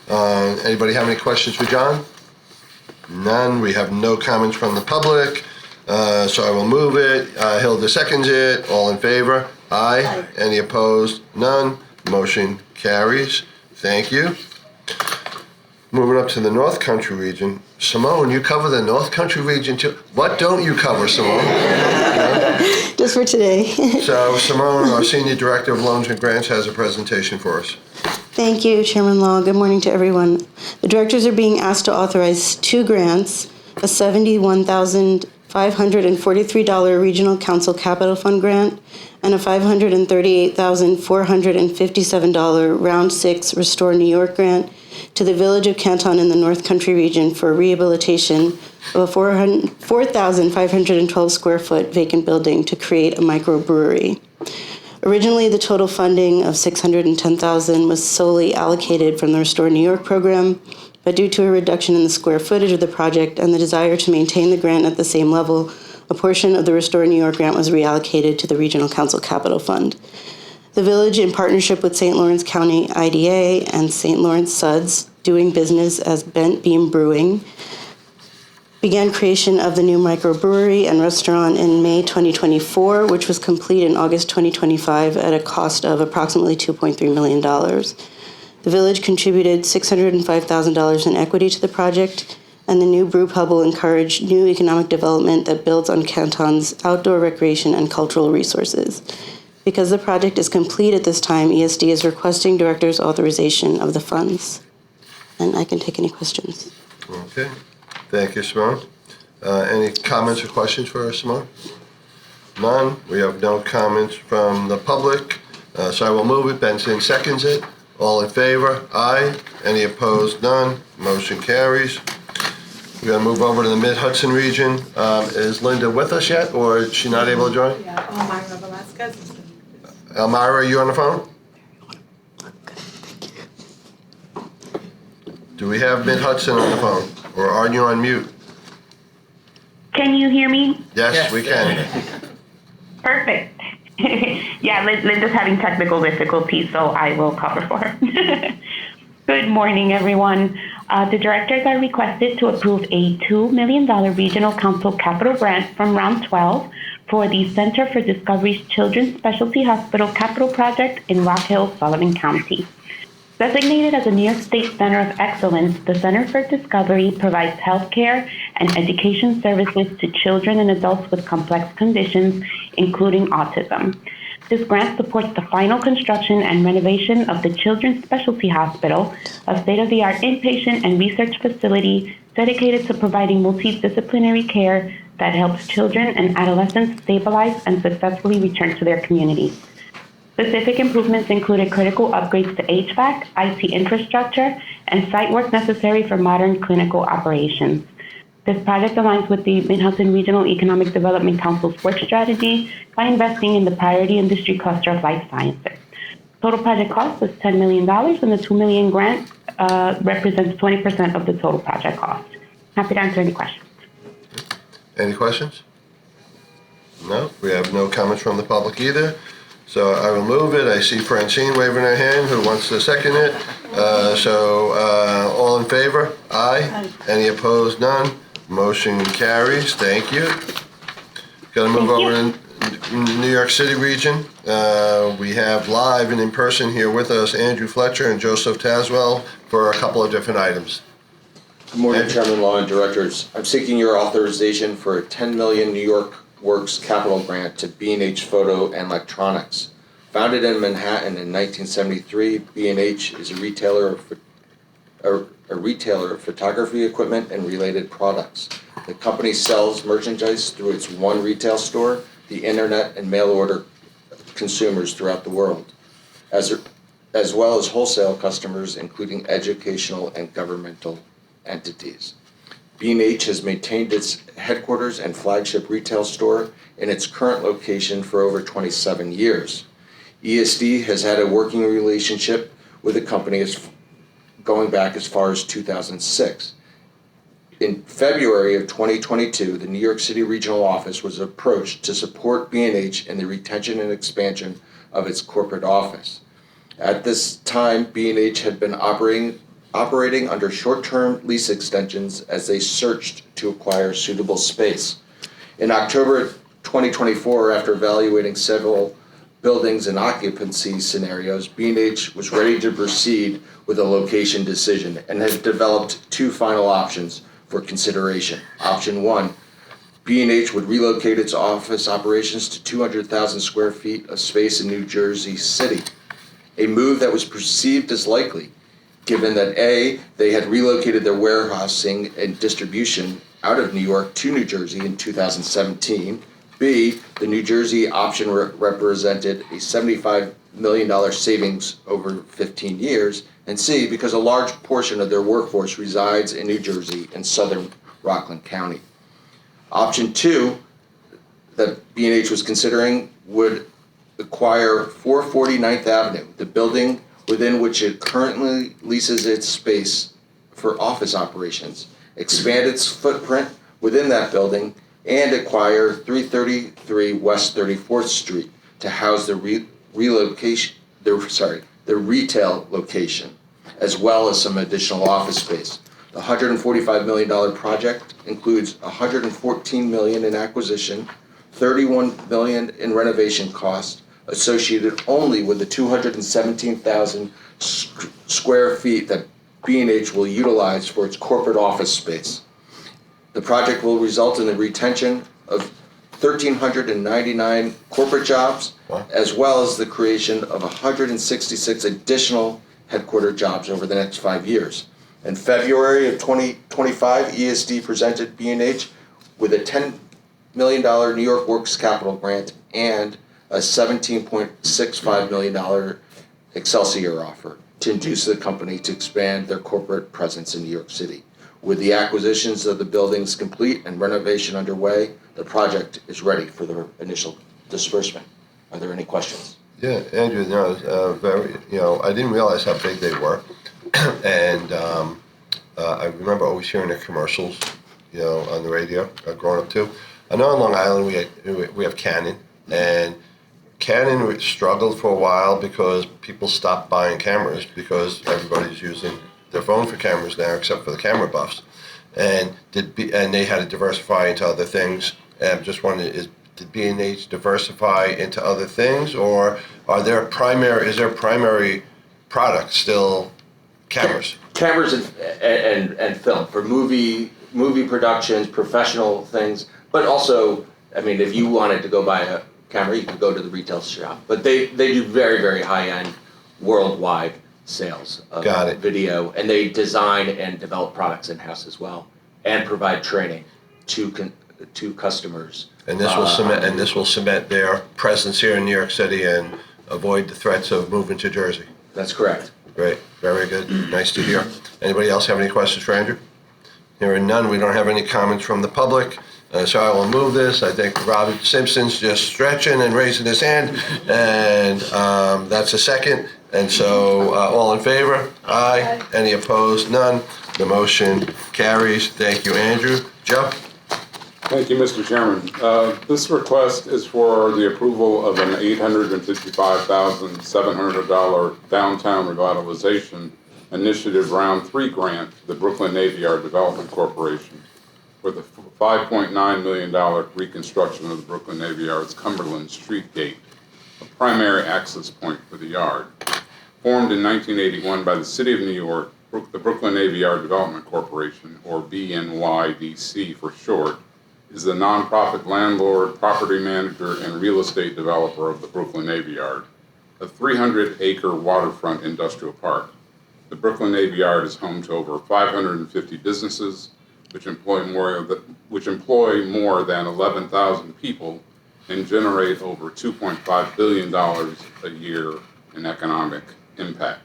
Anybody have any questions for John? None. We have no comments from the public. So I will move it. Hilda seconds it. All in favor? Aye. Aye. Any opposed? None. Motion carries. Thank you. Moving up to the North Country region. Simone, you cover the North Country region too. What don't you cover, Simone? Just for today. So Simone, our Senior Director of Loans and Grants, has a presentation for us. Thank you, Chairman Law. Good morning to everyone. The directors are being asked to authorize 2 grants, a $71,543 Regional Council Capital Fund grant and a $538,457 Round 6 Restore New York grant to the Village of Canton in the North Country region for rehabilitation of a 4,512 square foot vacant building to create a microbrewery. Originally, the total funding of $610,000 was solely allocated from the Restore New York program, but due to a reduction in the square footage of the project and the desire to maintain the grant at the same level, a portion of the Restore New York grant was reallocated to the Regional Council Capital Fund. The village, in partnership with St. Lawrence County IDA and St. Lawrence Suds, doing business as Bent Beam Brewing, began creation of the new microbrewery and restaurant in May 2024, which was complete in August 2025 at a cost of approximately $2.3 million. The village contributed $605,000 in equity to the project, and the new brew pub will encourage new economic development that builds on Canton's outdoor recreation and cultural resources. Because the project is complete at this time, ESD is requesting director's authorization of the funds. And I can take any questions. Okay. Thank you, Simone. Any comments or questions for Simone? None. We have no comments from the public. So I will move it. Benson seconds it. All in favor? Aye. Any opposed? None. Motion carries. We're going to move over to the Mid-Hudson region. Is Linda with us yet, or is she not able to join? Yeah, Elmira Velasquez. Elmira, are you on the phone? Do we have Mid-Hudson on the phone, or are you on mute? Can you hear me? Yes, we can. Perfect. Yeah, Linda's having technical difficulties, so I will cover for her. Good morning, everyone. The directors are requested to approve a $2 million Regional Council capital grant from Round 12 for the Center for Discovery's Children's Specialty Hospital capital project in Rock Hill, Sullivan County. Designated as a New York State Center of Excellence, the Center for Discovery provides healthcare and education services to children and adults with complex conditions, including autism. This grant supports the final construction and renovation of the Children's Specialty Hospital, a state-of-the-art inpatient and research facility dedicated to providing multidisciplinary care that helps children and adolescents stabilize and successfully return to their communities. Specific improvements included critical upgrades to HVAC, IT infrastructure, and site work necessary for modern clinical operations. This project aligns with the Mid-Hudson Regional Economic Development Council's work strategy by investing in the priority industry cluster of life sciences. Total project cost was $10 million, and the $2 million grant represents 20% of the total project cost. Happy to answer any questions. Any questions? No, we have no comments from the public either. So I will move it. I see Francine waving her hand. Who wants to second it? All in favor? Aye. Any opposed? None. Motion carries. Thank you. Going to move over to New York City region. We have live and in person here with us Andrew Fletcher and Joseph Tazwell for a couple of different items. Good morning, Chairman Law and Directors. I'm seeking your authorization for a $10 million New York Works capital grant to B&H Photo and Electronics. Founded in Manhattan in 1973, B&H is a retailer of photography equipment and related products. The company sells merchandise through its one retail store, the internet, and mail order consumers throughout the world, as well as wholesale customers, including educational and governmental entities. B&H has maintained its headquarters and flagship retail store in its current location for over 27 years. ESD has had a working relationship with the company going back as far as 2006. In February of 2022, the New York City Regional Office was approached to support B&H in the retention and expansion of its corporate office. At this time, B&H had been operating under short-term lease extensions as they searched to acquire suitable space. In October 2024, after evaluating several buildings and occupancy scenarios, B&H was ready to proceed with a location decision and had developed two final options for consideration. Option one, B&H would relocate its office operations to 200,000 square feet of space in New Jersey City, a move that was perceived as likely, given that A, they had relocated their warehousing and distribution out of New York to New Jersey in 2017. B, the New Jersey option represented a $75 million savings over 15 years. And C, because a large portion of their workforce resides in New Jersey and southern Rockland County. Option two that B&H was considering would acquire 449th Avenue, the building within which it currently leases its space for office operations, expand its footprint within that building, and acquire 333 West 34th Street to house the retail location, as well as some additional office space. The $145 million project includes $114 million in acquisition, $31 million in renovation costs, associated only with the 217,000 square feet that B&H will utilize for its corporate office space. The project will result in the retention of 1,399 corporate jobs, as well as the creation of 166 additional headquarter jobs over the next 5 years. In February of 2025, ESD presented B&H with a $10 million New York Works capital grant and a $17.65 million Excelsior offer to induce the company to expand their corporate presence in New York City. With the acquisitions of the buildings complete and renovation underway, the project is ready for the initial disbursement. Are there any questions? Yeah, Andrew, I didn't realize how big they were. And I remember always hearing the commercials, on the radio, growing up too. I know on Long Island we have Canon, and Canon struggled for a while because people stopped buying cameras because everybody's using their phone for cameras now, except for the camera buffs, and they had to diversify into other things. And I'm just wondering, did B&H diversify into other things, or is their primary product still cameras? Cameras and film for movie productions, professional things, but also, if you wanted to go buy a camera, you could go to the retail shop. But they do very, very high-end, worldwide sales of video, and they design and develop products in-house as well, and provide training to customers. And this will cement their presence here in New York City and avoid the threats of moving to Jersey. That's correct. Great, very good, nice to hear. Anybody else have any questions for Andrew? Hearing none, we don't have any comments from the public. So I will move this. I think Robert Simpson's just stretching and raising his hand, and that's a second. And so all in favor? Aye. Any opposed? None. The motion carries. Thank you, Andrew. Joe? Thank you, Mr. Chairman. This request is for the approval of an $855,700 downtown revitalization initiative round 3 grant to the Brooklyn Navy Yard Development Corporation for the $5.9 million reconstruction of the Brooklyn Navy Yard's Cumberland Street Gate, a primary access point for the yard. Formed in 1981 by the City of New York, the Brooklyn Navy Yard Development Corporation, or BNYDC for short, is the nonprofit landlord, property manager, and real estate developer of the Brooklyn Navy Yard, a 300-acre waterfront industrial park. The Brooklyn Navy Yard is home to over 550 businesses, which employ more than 11,000 people and generate over $2.5 billion a year in economic impact.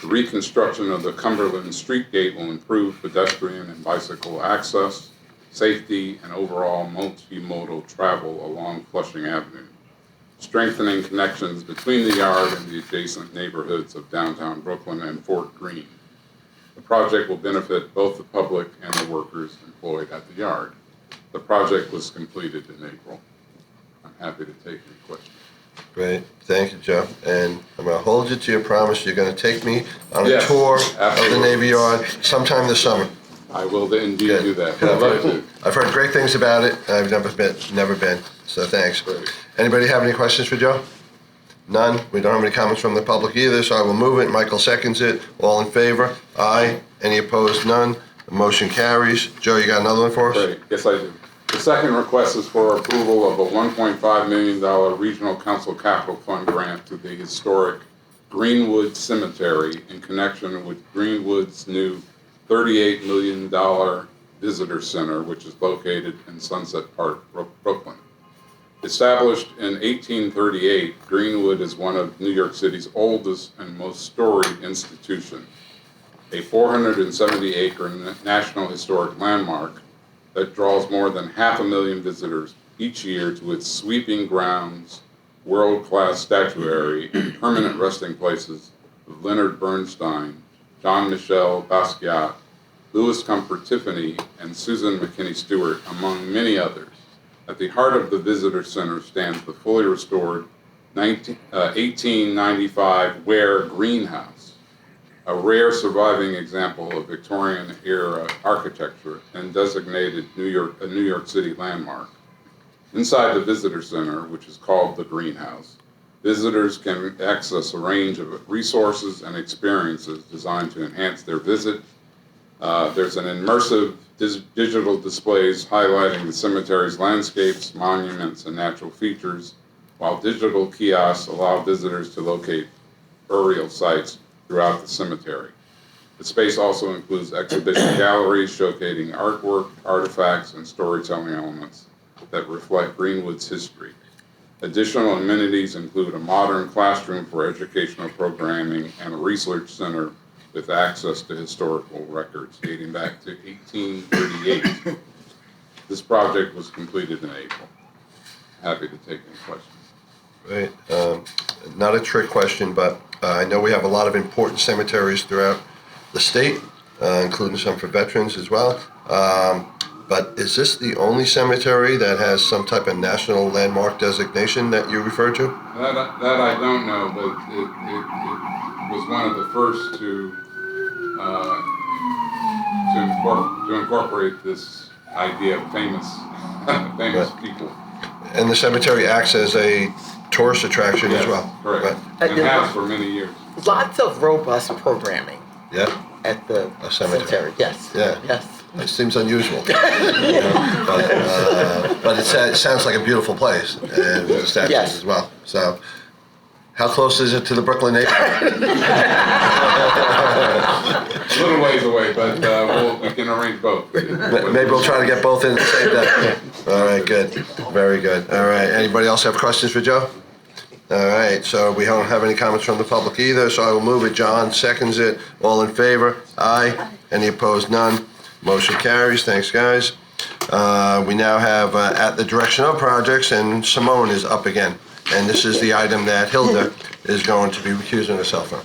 The reconstruction of the Cumberland Street Gate will improve pedestrian and bicycle access, safety, and overall multimodal travel along Flushing Avenue, strengthening connections between the yard and the adjacent neighborhoods of downtown Brooklyn and Fort Greene. The project will benefit both the public and the workers employed at the yard. The project was completed in April. I'm happy to take any questions. Great. Thank you, Joe. And I'm going to hold you to your promise. You're going to take me on a Yes, tour absolutely. of the Navy Yard sometime this summer. I will indeed do that. I'd love to. I've heard great things about it. I've never been. So thanks. Anybody have any questions for Joe? None. We don't have any comments from the public either, so I will move it. Michael seconds it. All in favor? Aye. Any opposed? None. The motion carries. Joe, you got another one for us? Great. Yes, I do. The second request is for approval of a $1.5 million Regional Council Capital Fund grant to the historic Greenwood Cemetery in connection with Greenwood's new $38 million visitor center, which is located in Sunset Park, Brooklyn. Established in 1838, Greenwood is one of New York City's oldest and most storied institutions, a 470-acre National Historic Landmark that draws more than 500,000 visitors each year to its sweeping grounds, world-class statuary, and permanent resting places of Leonard Bernstein, Jean-Michel Basquiat, Louis Comfort Tiffany, and Susan McKinney Stewart, among many others. At the heart of the visitor center stands the fully restored 1895 Ware Greenhouse, a rare surviving example of Victorian-era architecture and designated a New York City landmark. Inside the visitor center, which is called the Greenhouse, visitors can access a range of resources and experiences designed to enhance their visit. There's an immersive digital displays highlighting the cemetery's landscapes, monuments, and natural features, while digital kiosks allow visitors to locate burial sites throughout the cemetery. The space also includes exhibition galleries showcasing artwork, artifacts, and storytelling elements that reflect Greenwood's history. Additional amenities include a modern classroom for educational programming and a research center with access to historical records dating back to 1838. This project was completed in April. Happy to take any questions. Right. Not a trick question, but I know we have a lot of important cemeteries throughout the state, including some for veterans as well. But is this the only cemetery that has some type of national landmark designation that you refer to? That I don't know, but it was one of the first to incorporate this idea of famous people. And the cemetery acts as a tourist attraction as well. Correct. And has for many years. Lots of robust programming. Yeah. At the cemetery. Yes. Yeah. Yes. It seems unusual. But it sounds like a beautiful place, and the statues as well. So, how close is it to the Brooklyn neighborhood? A little ways away, but we can arrange both. Maybe we'll try to get both in the same day. All right, good. Very good. All right, anybody else have questions for Joe? All right, so we don't have any comments from the public either, so I will move it. John seconds it. All in favor? Aye. Any opposed? None. Motion carries. Thanks, guys. We now have at the direction of projects, and Simone is up again. And this is the item that Hilda is going to be recusing herself from.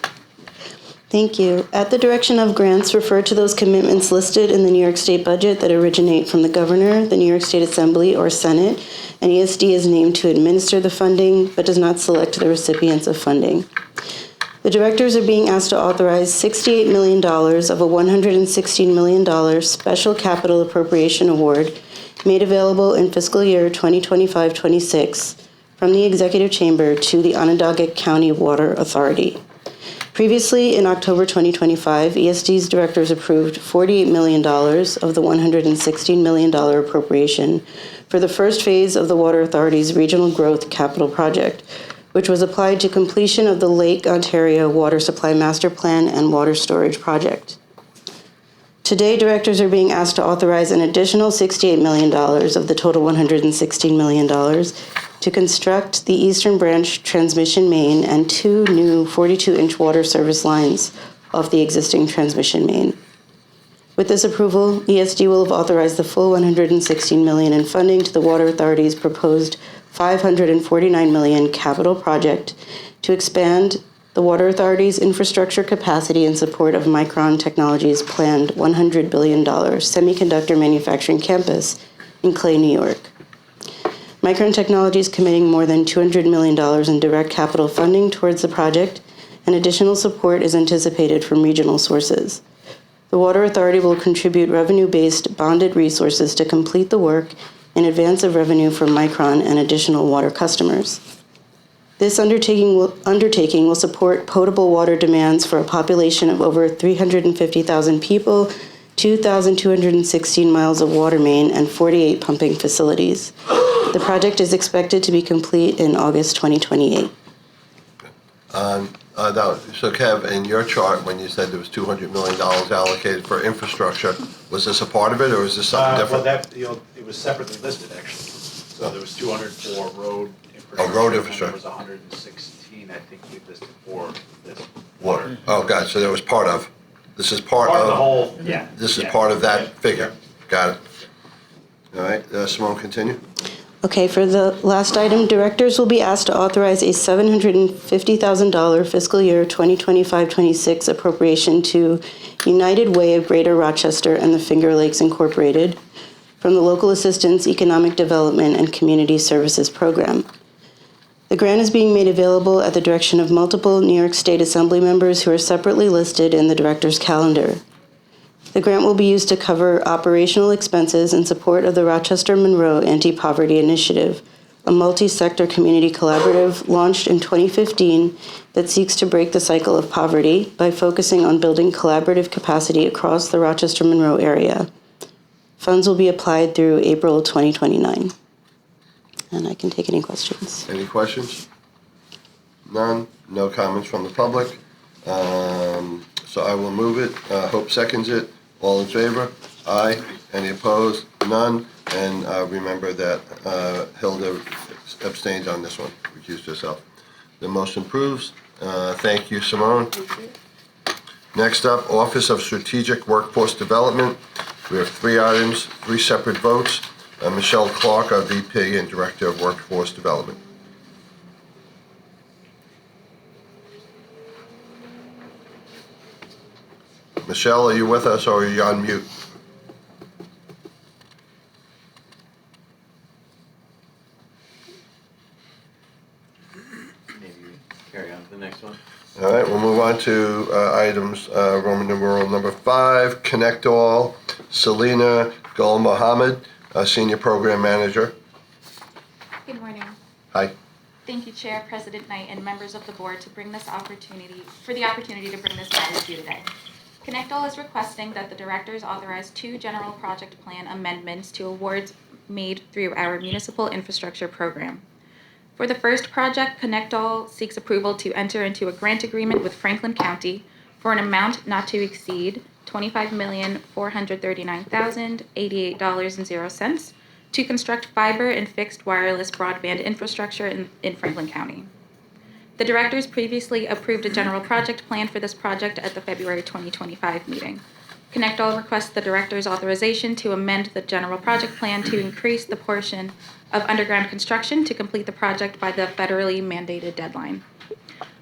Thank you. At the direction of grants, refer to those commitments listed in the New York State budget that originate from the Governor, the New York State Assembly, or Senate, and ESD is named to administer the funding but does not select the recipients of funding. The directors are being asked to authorize $68 million of a $116 million special capital appropriation award made available in fiscal year 2025-26 from the Executive Chamber to the Onondaga County Water Authority. Previously, in October 2025, ESD's directors approved $48 million of the $116 million appropriation for the first phase of the Water Authority's Regional Growth Capital Project, which was applied to completion of the Lake Ontario Water Supply Master Plan and Water Storage Project. Today, directors are being asked to authorize an additional $68 million of the total $116 million to construct the Eastern Branch transmission main and 2 new 42-inch water service lines off the existing transmission main. With this approval, ESD will have authorized the full $116 million in funding to the Water Authority's proposed $549 million capital project to expand the Water Authority's infrastructure capacity in support of Micron Technology's planned $100 billion semiconductor manufacturing campus in Clay, New York. Micron Technology is committing more than $200 million in direct capital funding towards the project, and additional support is anticipated from regional sources. The Water Authority will contribute revenue-based bonded resources to complete the work in advance of revenue from Micron and additional water customers. This undertaking will support potable water demands for a population of over 350,000 people, 2,216 miles of water main, and 48 pumping facilities. The project is expected to be complete in August 2028. So Kev, in your chart, when you said there was $200 million allocated for infrastructure, was this a part of it, or is this something different? Well, it was separately listed, actually. So there was 200 for road infrastructure. Oh, road infrastructure. There was 116, I think, we listed for this. Water. Oh, God, so there was part of. This is part of. the whole, yeah. This is part of that figure. Got it. All right, Simone, continue. Okay, for the last item, directors will be asked to authorize a $750,000 fiscal year 2025-26 appropriation to United Way of Greater Rochester and the Finger Lakes Incorporated from the Local Assistance, Economic Development, and Community Services Program. The grant is being made available at the direction of multiple New York State Assembly members who are separately listed in the director's calendar. The grant will be used to cover operational expenses in support of the Rochester Monroe Anti-Poverty Initiative, a multi-sector community collaborative launched in 2015 that seeks to break the cycle of poverty by focusing on building collaborative capacity across the Rochester Monroe area. Funds will be applied through April 2029. And I can take any questions. Any questions? None? No comments from the public? So I will move it. Hope seconds it. All in favor? Aye. Any opposed? None. And remember that Hilda abstained on this one, recused herself. The motion approves. Thank you, Simone. Thank you. Next up, Office of Strategic Workforce Development. We have 3 items, 3 separate votes. Michelle Clark, our VP and Director of Workforce Development. Michelle, are you with us or are you on mute? Maybe we carry on to the next one. All right, we'll move on to items, Roman numeral number 5, Connect All, Selena Gul Mohammed, Senior Program Manager. Good morning. Hi. Thank you, Chair, President Knight, and members of the board to bring this opportunity to bring this matter to you today. Connect All is requesting that the directors authorize 2 general project plan amendments to awards made through our municipal infrastructure program. For the first project, Connect All seeks approval to enter into a grant agreement with Franklin County for an amount not to exceed $25,439,088.00 to construct fiber and fixed wireless broadband infrastructure in Franklin County. The directors previously approved a general project plan for this project at the February 2025 meeting. Connectall requests the director's authorization to amend the general project plan to increase the portion of underground construction to complete the project by the federally mandated deadline.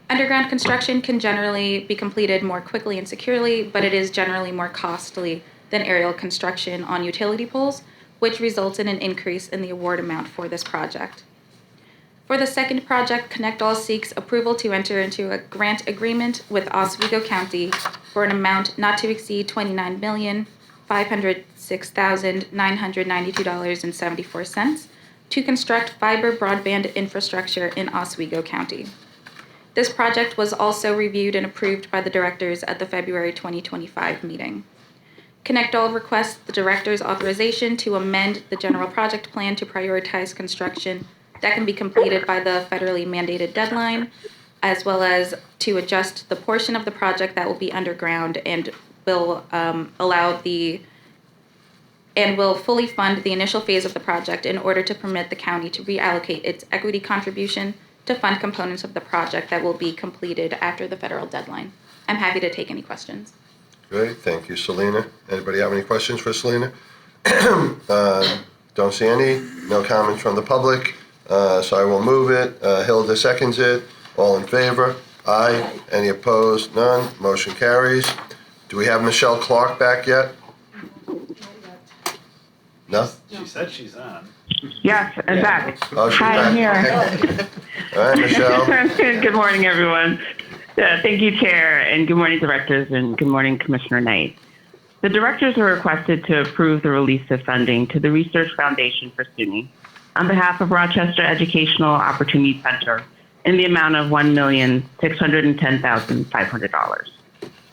Underground construction can generally be completed more quickly and securely, but it is generally more costly than aerial construction on utility poles, which results in an increase in the award amount for this project. For the second project, Connectall seeks approval to enter into a grant agreement with Oswego County for an amount not to exceed $29,506,992.74 to construct fiber broadband infrastructure in Oswego County. This project was also reviewed and approved by the directors at the February 2025 meeting. Connectall requests the director's authorization to amend the general project plan to prioritize construction that can be completed by the federally mandated deadline, as well as to adjust the portion of the project that will be underground and will will fully fund the initial phase of the project in order to permit the county to reallocate its equity contribution to fund components of the project that will be completed after the federal deadline. I'm happy to take any questions. Great, thank you, Selena. Anybody have any questions for Selena? Don't see any. No comments from the public. So I will move it. Hilda seconds it. All in favor? Aye. Any opposed? None. Motion carries. Do we have Michelle Clark back yet? No? She said she's on. Yes, I'm back. Oh, she's Hi, back. I'm here. Okay. All right, Michelle. Good morning, everyone. Thank you, Chair, and good morning, Directors, and good morning, Commissioner Knight. The Directors are requested to approve the release of funding to the Research Foundation for SUNY on behalf of Rochester Educational Opportunity Center in the amount of $1,610,500.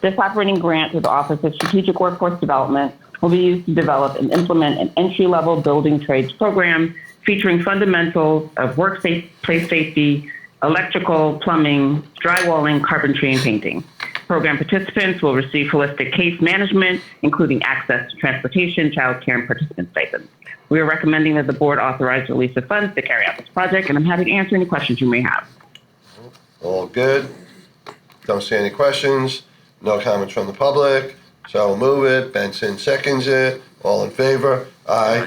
This operating grant through the Office of Strategic Workforce Development will be used to develop and implement an entry-level building trades program featuring fundamentals of workplace safety, electrical, plumbing, drywalling, carpentry, and painting. Program participants will receive holistic case management, including access to transportation, childcare, and participant stipends. We are recommending that the board authorize the release of funds to carry out this project, and I'm happy to answer any questions you may have. All good. Don't see any questions. No comments from the public. So I'll move it. Benson seconds it. All in favor? Aye.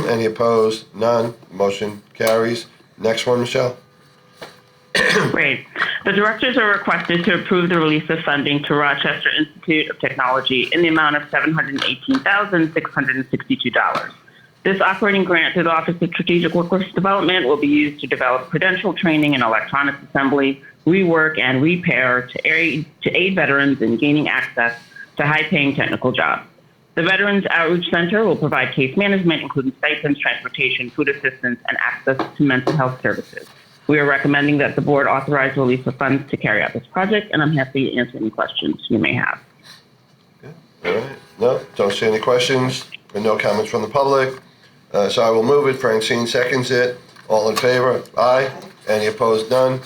Any opposed? None. Motion carries. Next one, Michelle. Great. The directors are requested to approve the release of funding to Rochester Institute of Technology in the amount of $718,662. This operating grant through the Office of Strategic Workforce Development will be used to develop credential training in electronics assembly, rework, and repair to aid veterans in gaining access to high-paying technical jobs. The Veterans Outreach Center will provide case management, including stipends, transportation, food assistance, and access to mental health services. We are recommending that the board authorize the release of funds to carry out this project, and I'm happy to answer any questions you may have. All right. No, don't see any questions. And no comments from the public. So I will move it. Francine seconds it. All in favor? Aye. Any opposed? None.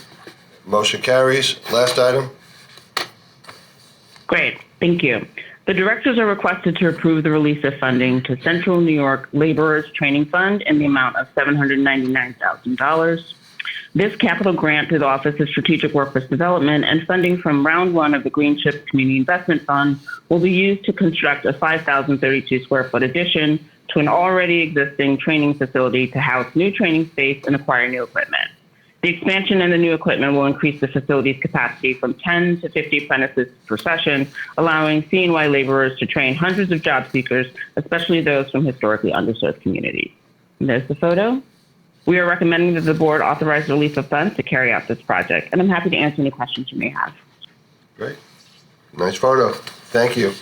Motion carries. Last item. Great. Thank you. The directors are requested to approve the release of funding to Central New York Laborers Training Fund in the amount of $799,000. This capital grant through the Office of Strategic Workforce Development and funding from Round 1 of the Green Chip Community Investment Fund will be used to construct a 5,032 square foot addition to an already existing training facility to house new training space and acquire new equipment. The expansion in the new equipment will increase the facility's capacity from 10 to 50 apprentices per session, allowing CNY laborers to train hundreds of job seekers, especially those from historically underserved communities. And there's the photo. We are recommending that the board authorize the release of funds to carry out this project, and I'm happy to answer any questions you may have. Great. Nice photo. Thank you.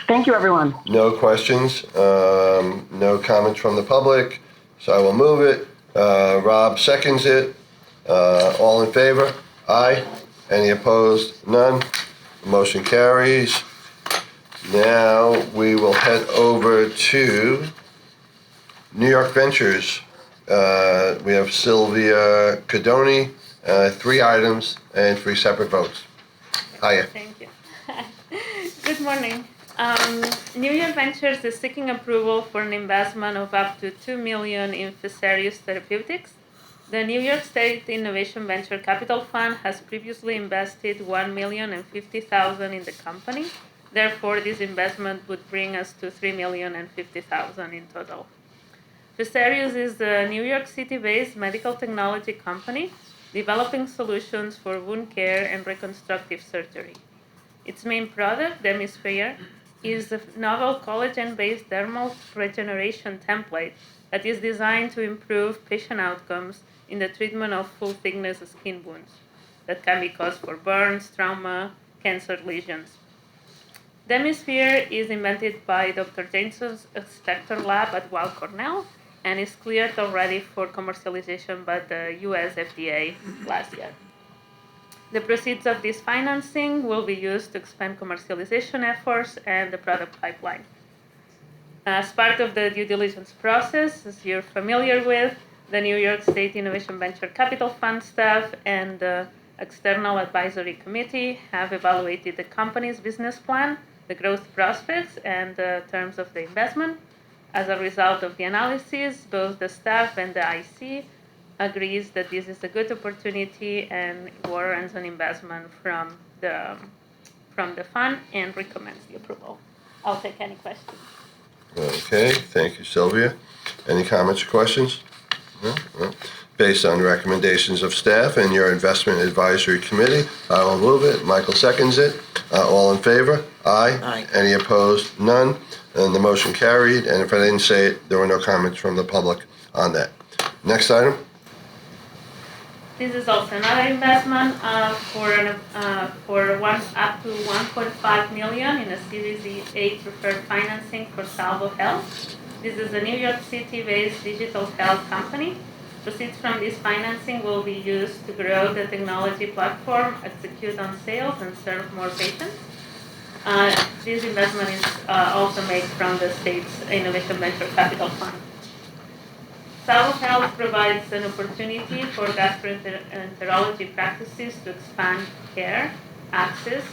Thank you, everyone. No questions. No comments from the public. So I will move it. Rob seconds it. All in favor? Aye. Any opposed? None. Motion carries. Now we will head over to New York Ventures. We have Sylvia Cadoni, 3 items and 3 separate votes. Hiya. Thank you. Good morning. New York Ventures is seeking approval for an investment of up to $2 million in Fesarius Therapeutics. The New York State Innovation Venture Capital Fund has previously invested $1,050,000 in the company Therefore, this investment would bring us to $3,050,000 in total. Vesterius is a New York City-based medical technology company developing solutions for wound care and reconstructive surgery. Its main product, Demisphere, is a novel collagen-based dermal regeneration template that is designed to improve patient outcomes in the treatment of full-thickness skin wounds that can be caused for burns, trauma, cancer lesions. Demisphere is invented by Dr. Jameson's Spector Lab at Weill Cornell and is cleared already for commercialization by the US FDA last year. The proceeds of this financing will be used to expand commercialization efforts and the product pipeline. As part of the due diligence process, as you're familiar with, the New York State Innovation Venture Capital Fund staff and the External Advisory Committee have evaluated the company's business plan, the growth prospects, and the terms of the investment. As a result of the analysis, both the staff and the IC agrees that this is a good opportunity and warrants an investment from the fund and recommends the approval. I'll take any questions. Okay, thank you, Sylvia. Any comments or questions? No? No. Based on recommendations of staff and your investment advisory committee, I will move it. Michael seconds it. All in favor? Aye. Aye. Any opposed? None. And the motion carried. And if I didn't say it, there were no comments from the public on that. Next item. This is also another investment for one up to 1.5 million in a Series A preferred financing for Salvo Health. This is a New York City-based digital health company. Proceeds from this financing will be used to grow the technology platform, execute on sales, and serve more patients. This investment is also made from the state's Innovation Venture Capital Fund. Salvo Health provides an opportunity for gastroenterology practices to expand care, access,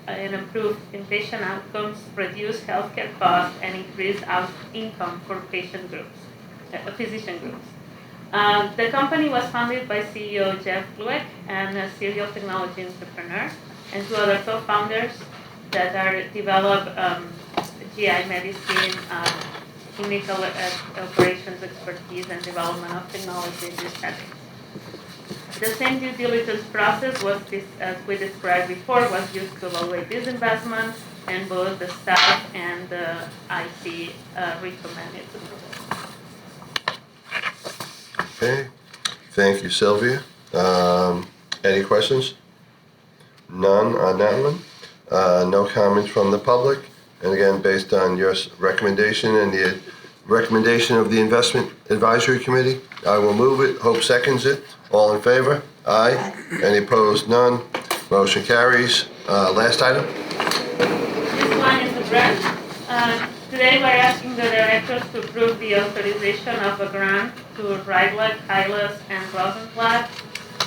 and improve inpatient outcomes, reduce healthcare costs, and increase income for physician groups. The company was founded by CEO Jeff Glueck and a serial technology entrepreneur, and two other co-founders that are develop GI medicine, clinical operations expertise, and development of technology in this setting. The same due diligence process was, as we described before, was used to evaluate this investment, and both the staff and the IC recommend its approval. Okay. Thank you, Sylvia. Any questions? None on that one. No comments from the public. And again, based on your recommendation and the recommendation of the Investment Advisory Committee, I will move it. Hope seconds it. All in favor? Aye. Any opposed? None. Motion carries. Last item. This one is a grant. Today we're asking the directors to approve the authorization of a grant to Reibler, Hylas, and Rosenblatt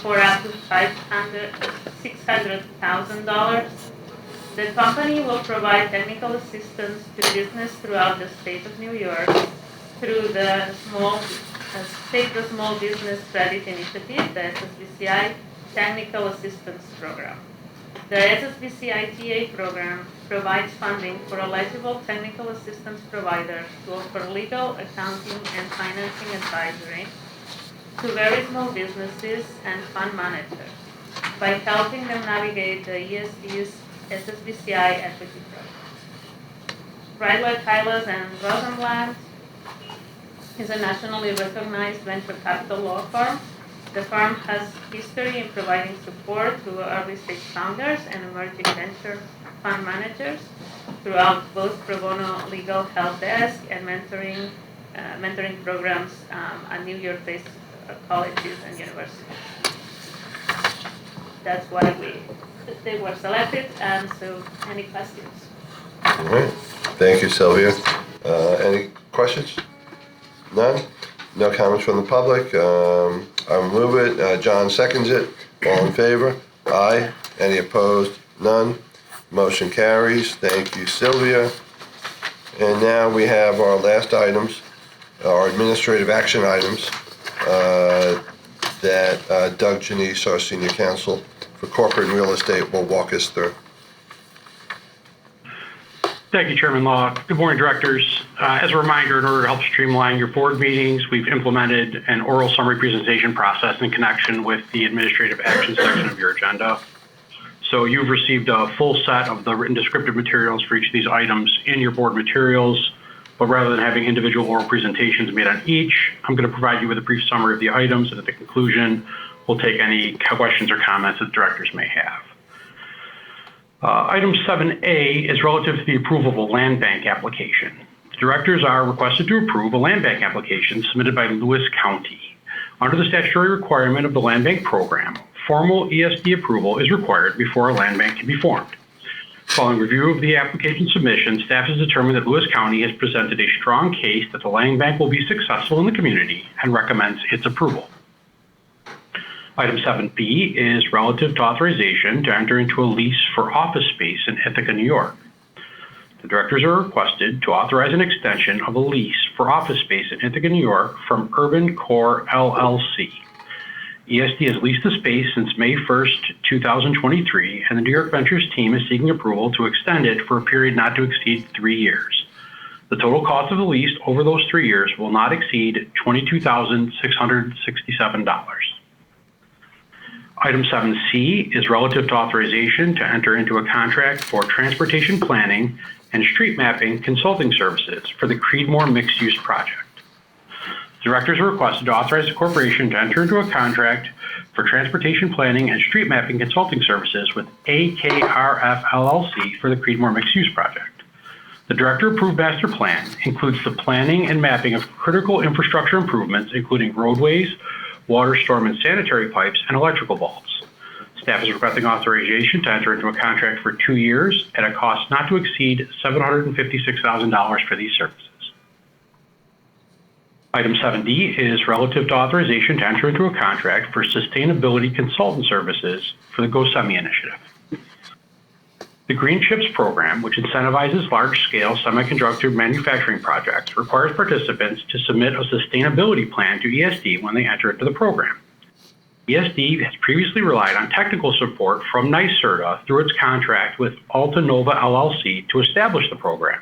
for up to $600,000. The company will provide technical assistance to business throughout the state of New York through the State Small Business Credit Initiative, the SSBCI Technical Assistance Program. The SSBCI TA program provides funding for eligible technical assistance providers to offer legal, accounting, and financing advisory to very small businesses and fund managers by helping them navigate the ESD's SSBCI equity program. Reibler, Hylas, and Rosenblatt is a nationally recognized venture capital law firm. The firm has history in providing support to early-stage founders and emerging venture fund managers throughout both pro bono legal help desk and mentoring programs at New York-based colleges and universities. That's why they were selected. So, any questions? All right. Thank you, Sylvia. Any questions? None? No comments from the public. I'll move it. John seconds it. All in favor? Aye. Any opposed? None. Motion carries. Thank you, Sylvia. And now we have our last items, our administrative action items that Doug Janice, our senior counsel for corporate and real estate, will walk us through. Thank you, Chairman Law. Good morning, directors. As a reminder, in order to help streamline your board meetings, we've implemented an oral summary presentation process in connection with the administrative action section of your agenda. So you've received a full set of the written descriptive materials for each of these items in your board materials, but rather than having individual oral presentations made on each, I'm going to provide you with a brief summary of the items, and at the conclusion, we'll take any questions or comments that directors may have. Item 7A is relative to the approval of a land bank application. The directors are requested to approve a land bank application submitted by Lewis County. Under the statutory requirement of the land bank program, formal ESD approval is required before a land bank can be formed. Following review of the application submission, staff has determined that Lewis County has presented a strong case that the land bank will be successful in the community and recommends its approval. Item 7B is relative to authorization to enter into a lease for office space in Ithaca, New York. The directors are requested to authorize an extension of a lease for office space in Ithaca, New York from Urban Core LLC. ESD has leased the space since May 1st, 2023, and the New York Ventures team is seeking approval to extend it for a period not to exceed 3 years. The total cost of the lease over those 3 years will not exceed $22,667. Item 7C is relative to authorization to enter into a contract for transportation planning and street mapping consulting services for the Creedmoor mixed-use project. Directors are requested to authorize the corporation to enter into a contract for transportation planning and street mapping consulting services with AKRF LLC for the Creedmoor mixed-use project. The director-approved master plan includes the planning and mapping of critical infrastructure improvements, including roadways, water, storm, and sanitary pipes, and electrical bulbs. Staff is requesting authorization to enter into a contract for 2 years at a cost not to exceed $756,000 for these services. Item 7D is relative to authorization to enter into a contract for sustainability consultant services for the GoSemi initiative. The Green Chips program, which incentivizes large-scale semiconductor manufacturing projects, requires participants to submit a sustainability plan to ESD when they enter into the program. ESD has previously relied on technical support from NYSERDA through its contract with Altanova LLC to establish the program,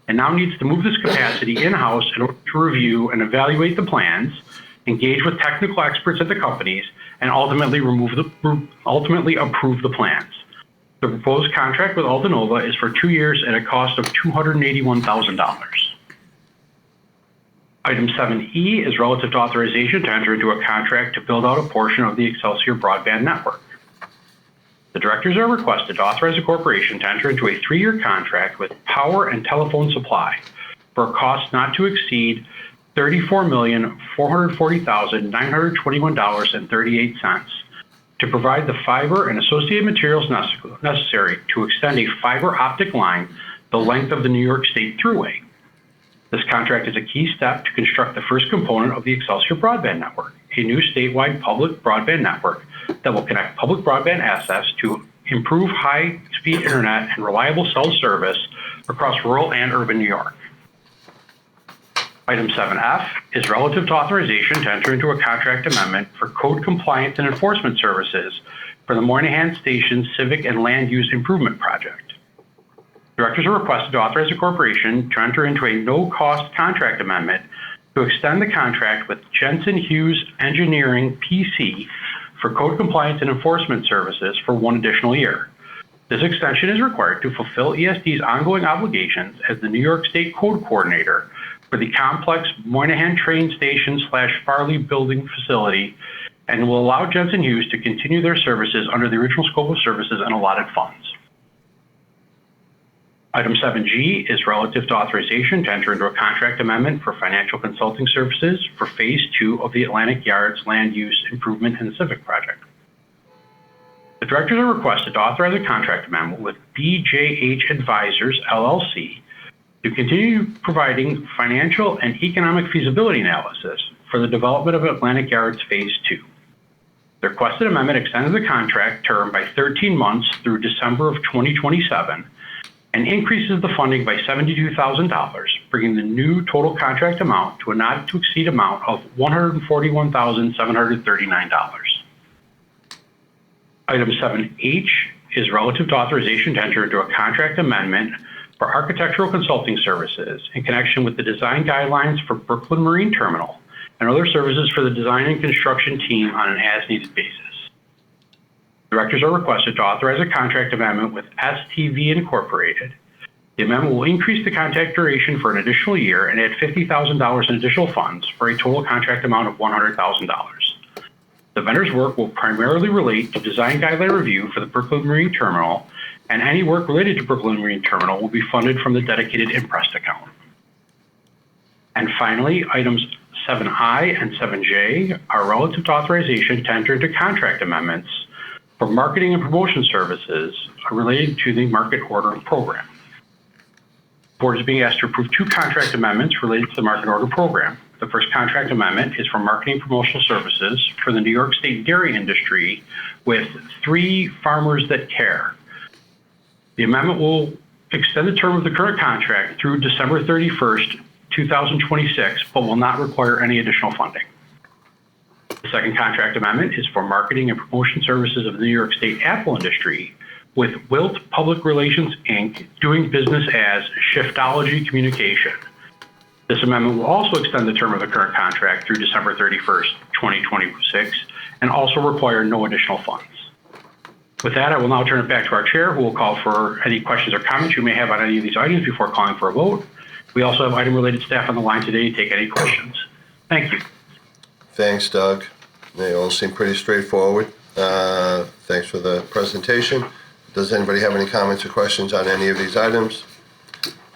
and now needs to move this capacity in-house in order to review and evaluate the plans, engage with technical experts at the companies, and ultimately approve the plans. The proposed contract with Altanova is for 2 years at a cost of $281,000. Item 7E is relative to authorization to enter into a contract to build out a portion of the Excelsior broadband network. The directors are requested to authorize the corporation to enter into a 3-year contract with Power and Telephone Supply for a cost not to exceed $34,440,921.38 to provide the fiber and associated materials necessary to extend a fiber optic line the length of the New York State Thruway. This contract is a key step to construct the first component of the Excelsior broadband network, a new statewide public broadband network that will connect public broadband assets to improve high-speed internet and reliable cell service across rural and urban New York. Item 7F is relative to authorization to enter into a contract amendment for code compliance and enforcement services for the Moynihan Station Civic and Land Use Improvement Project. Directors are requested to authorize the corporation to enter into a no-cost contract amendment to extend the contract with Jensen Hughes Engineering PC for code compliance and enforcement services for 1 additional year. This extension is required to fulfill ESD's ongoing obligations as the New York State Code Coordinator for the complex Moynihan Train Station / Farley Building Facility, and will allow Jensen Hughes to continue their services under the original scope of services and allotted funds. Item 7G is relative to authorization to enter into a contract amendment for financial consulting services for Phase 2 of the Atlantic Yards Land Use Improvement and Civic Project. The directors are requested to authorize a contract amendment with BJH Advisors, LLC, to continue providing financial and economic feasibility analysis for the development of Atlantic Yards Phase 2. The requested amendment extends the contract term by 13 months through December of 2027 and increases the funding by $72,000, bringing the new total contract amount to a not-to-exceed amount of $141,739. Item 7H is relative to authorization to enter into a contract amendment for architectural consulting services in connection with the design guidelines for Brooklyn Marine Terminal and other services for the design and construction team on an as-needed basis. Directors are requested to authorize a contract amendment with STV Incorporated. The amendment will increase the contract duration for an additional year and add $50,000 in additional funds for a total contract amount of $100,000. The vendor's work will primarily relate to design guideline review for the Brooklyn Marine Terminal, and any work related to Brooklyn Marine Terminal will be funded from the dedicated Imprest account. And finally, items 7I and 7J are relative to authorization to enter into contract amendments for marketing and promotion services related to the market ordering program. The board is being asked to approve 2 contract amendments related to the market order program. The first contract amendment is for marketing and promotional services for the New York State dairy industry with 3 Farmers That Care. The amendment will extend the term of the current contract through December 31st, 2026, but will not require any additional funding. The second contract amendment is for marketing and promotion services of the New York State apple industry with Wilt Public Relations, Inc., doing business as Shiftology Communication. This amendment will also extend the term of the current contract through December 31st, 2026, and also require no additional funds. With that, I will now turn it back to our chair, who will call for any questions or comments you may have on any of these items before calling for a vote. We also have item-related staff on the line today to take any questions. Thank you. Thanks, Doug. They all seem pretty straightforward. Thanks for the presentation. Does anybody have any comments or questions on any of these items?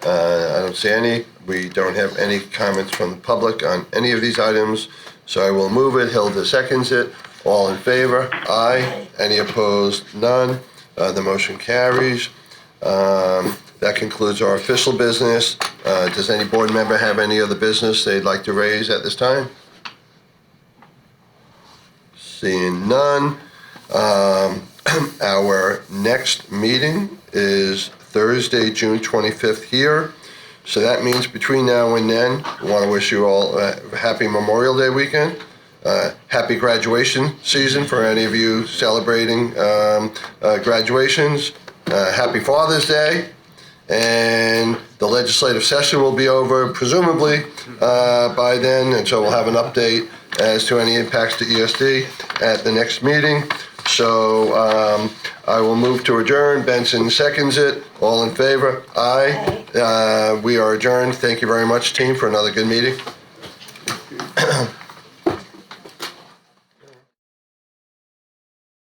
I don't see any. We don't have any comments from the public on any of these items, so I will move it. Hilda seconds it. All in favor? Aye. Any opposed? None. The motion carries. That concludes our official business. Does any board member have any other business they'd like to raise at this time? Seeing none. Our next meeting is Thursday, June 25th here. So that means between now and then, I want to wish you all a happy Memorial Day weekend. Happy graduation season for any of you celebrating graduations. Happy Father's Day. And the legislative session will be over, presumably, by then, and so we'll have an update as to any impacts to ESD at the next meeting. So I will move to adjourn. Benson seconds it. All in favor? Aye. We are adjourned. Thank you very much, team, for another good meeting.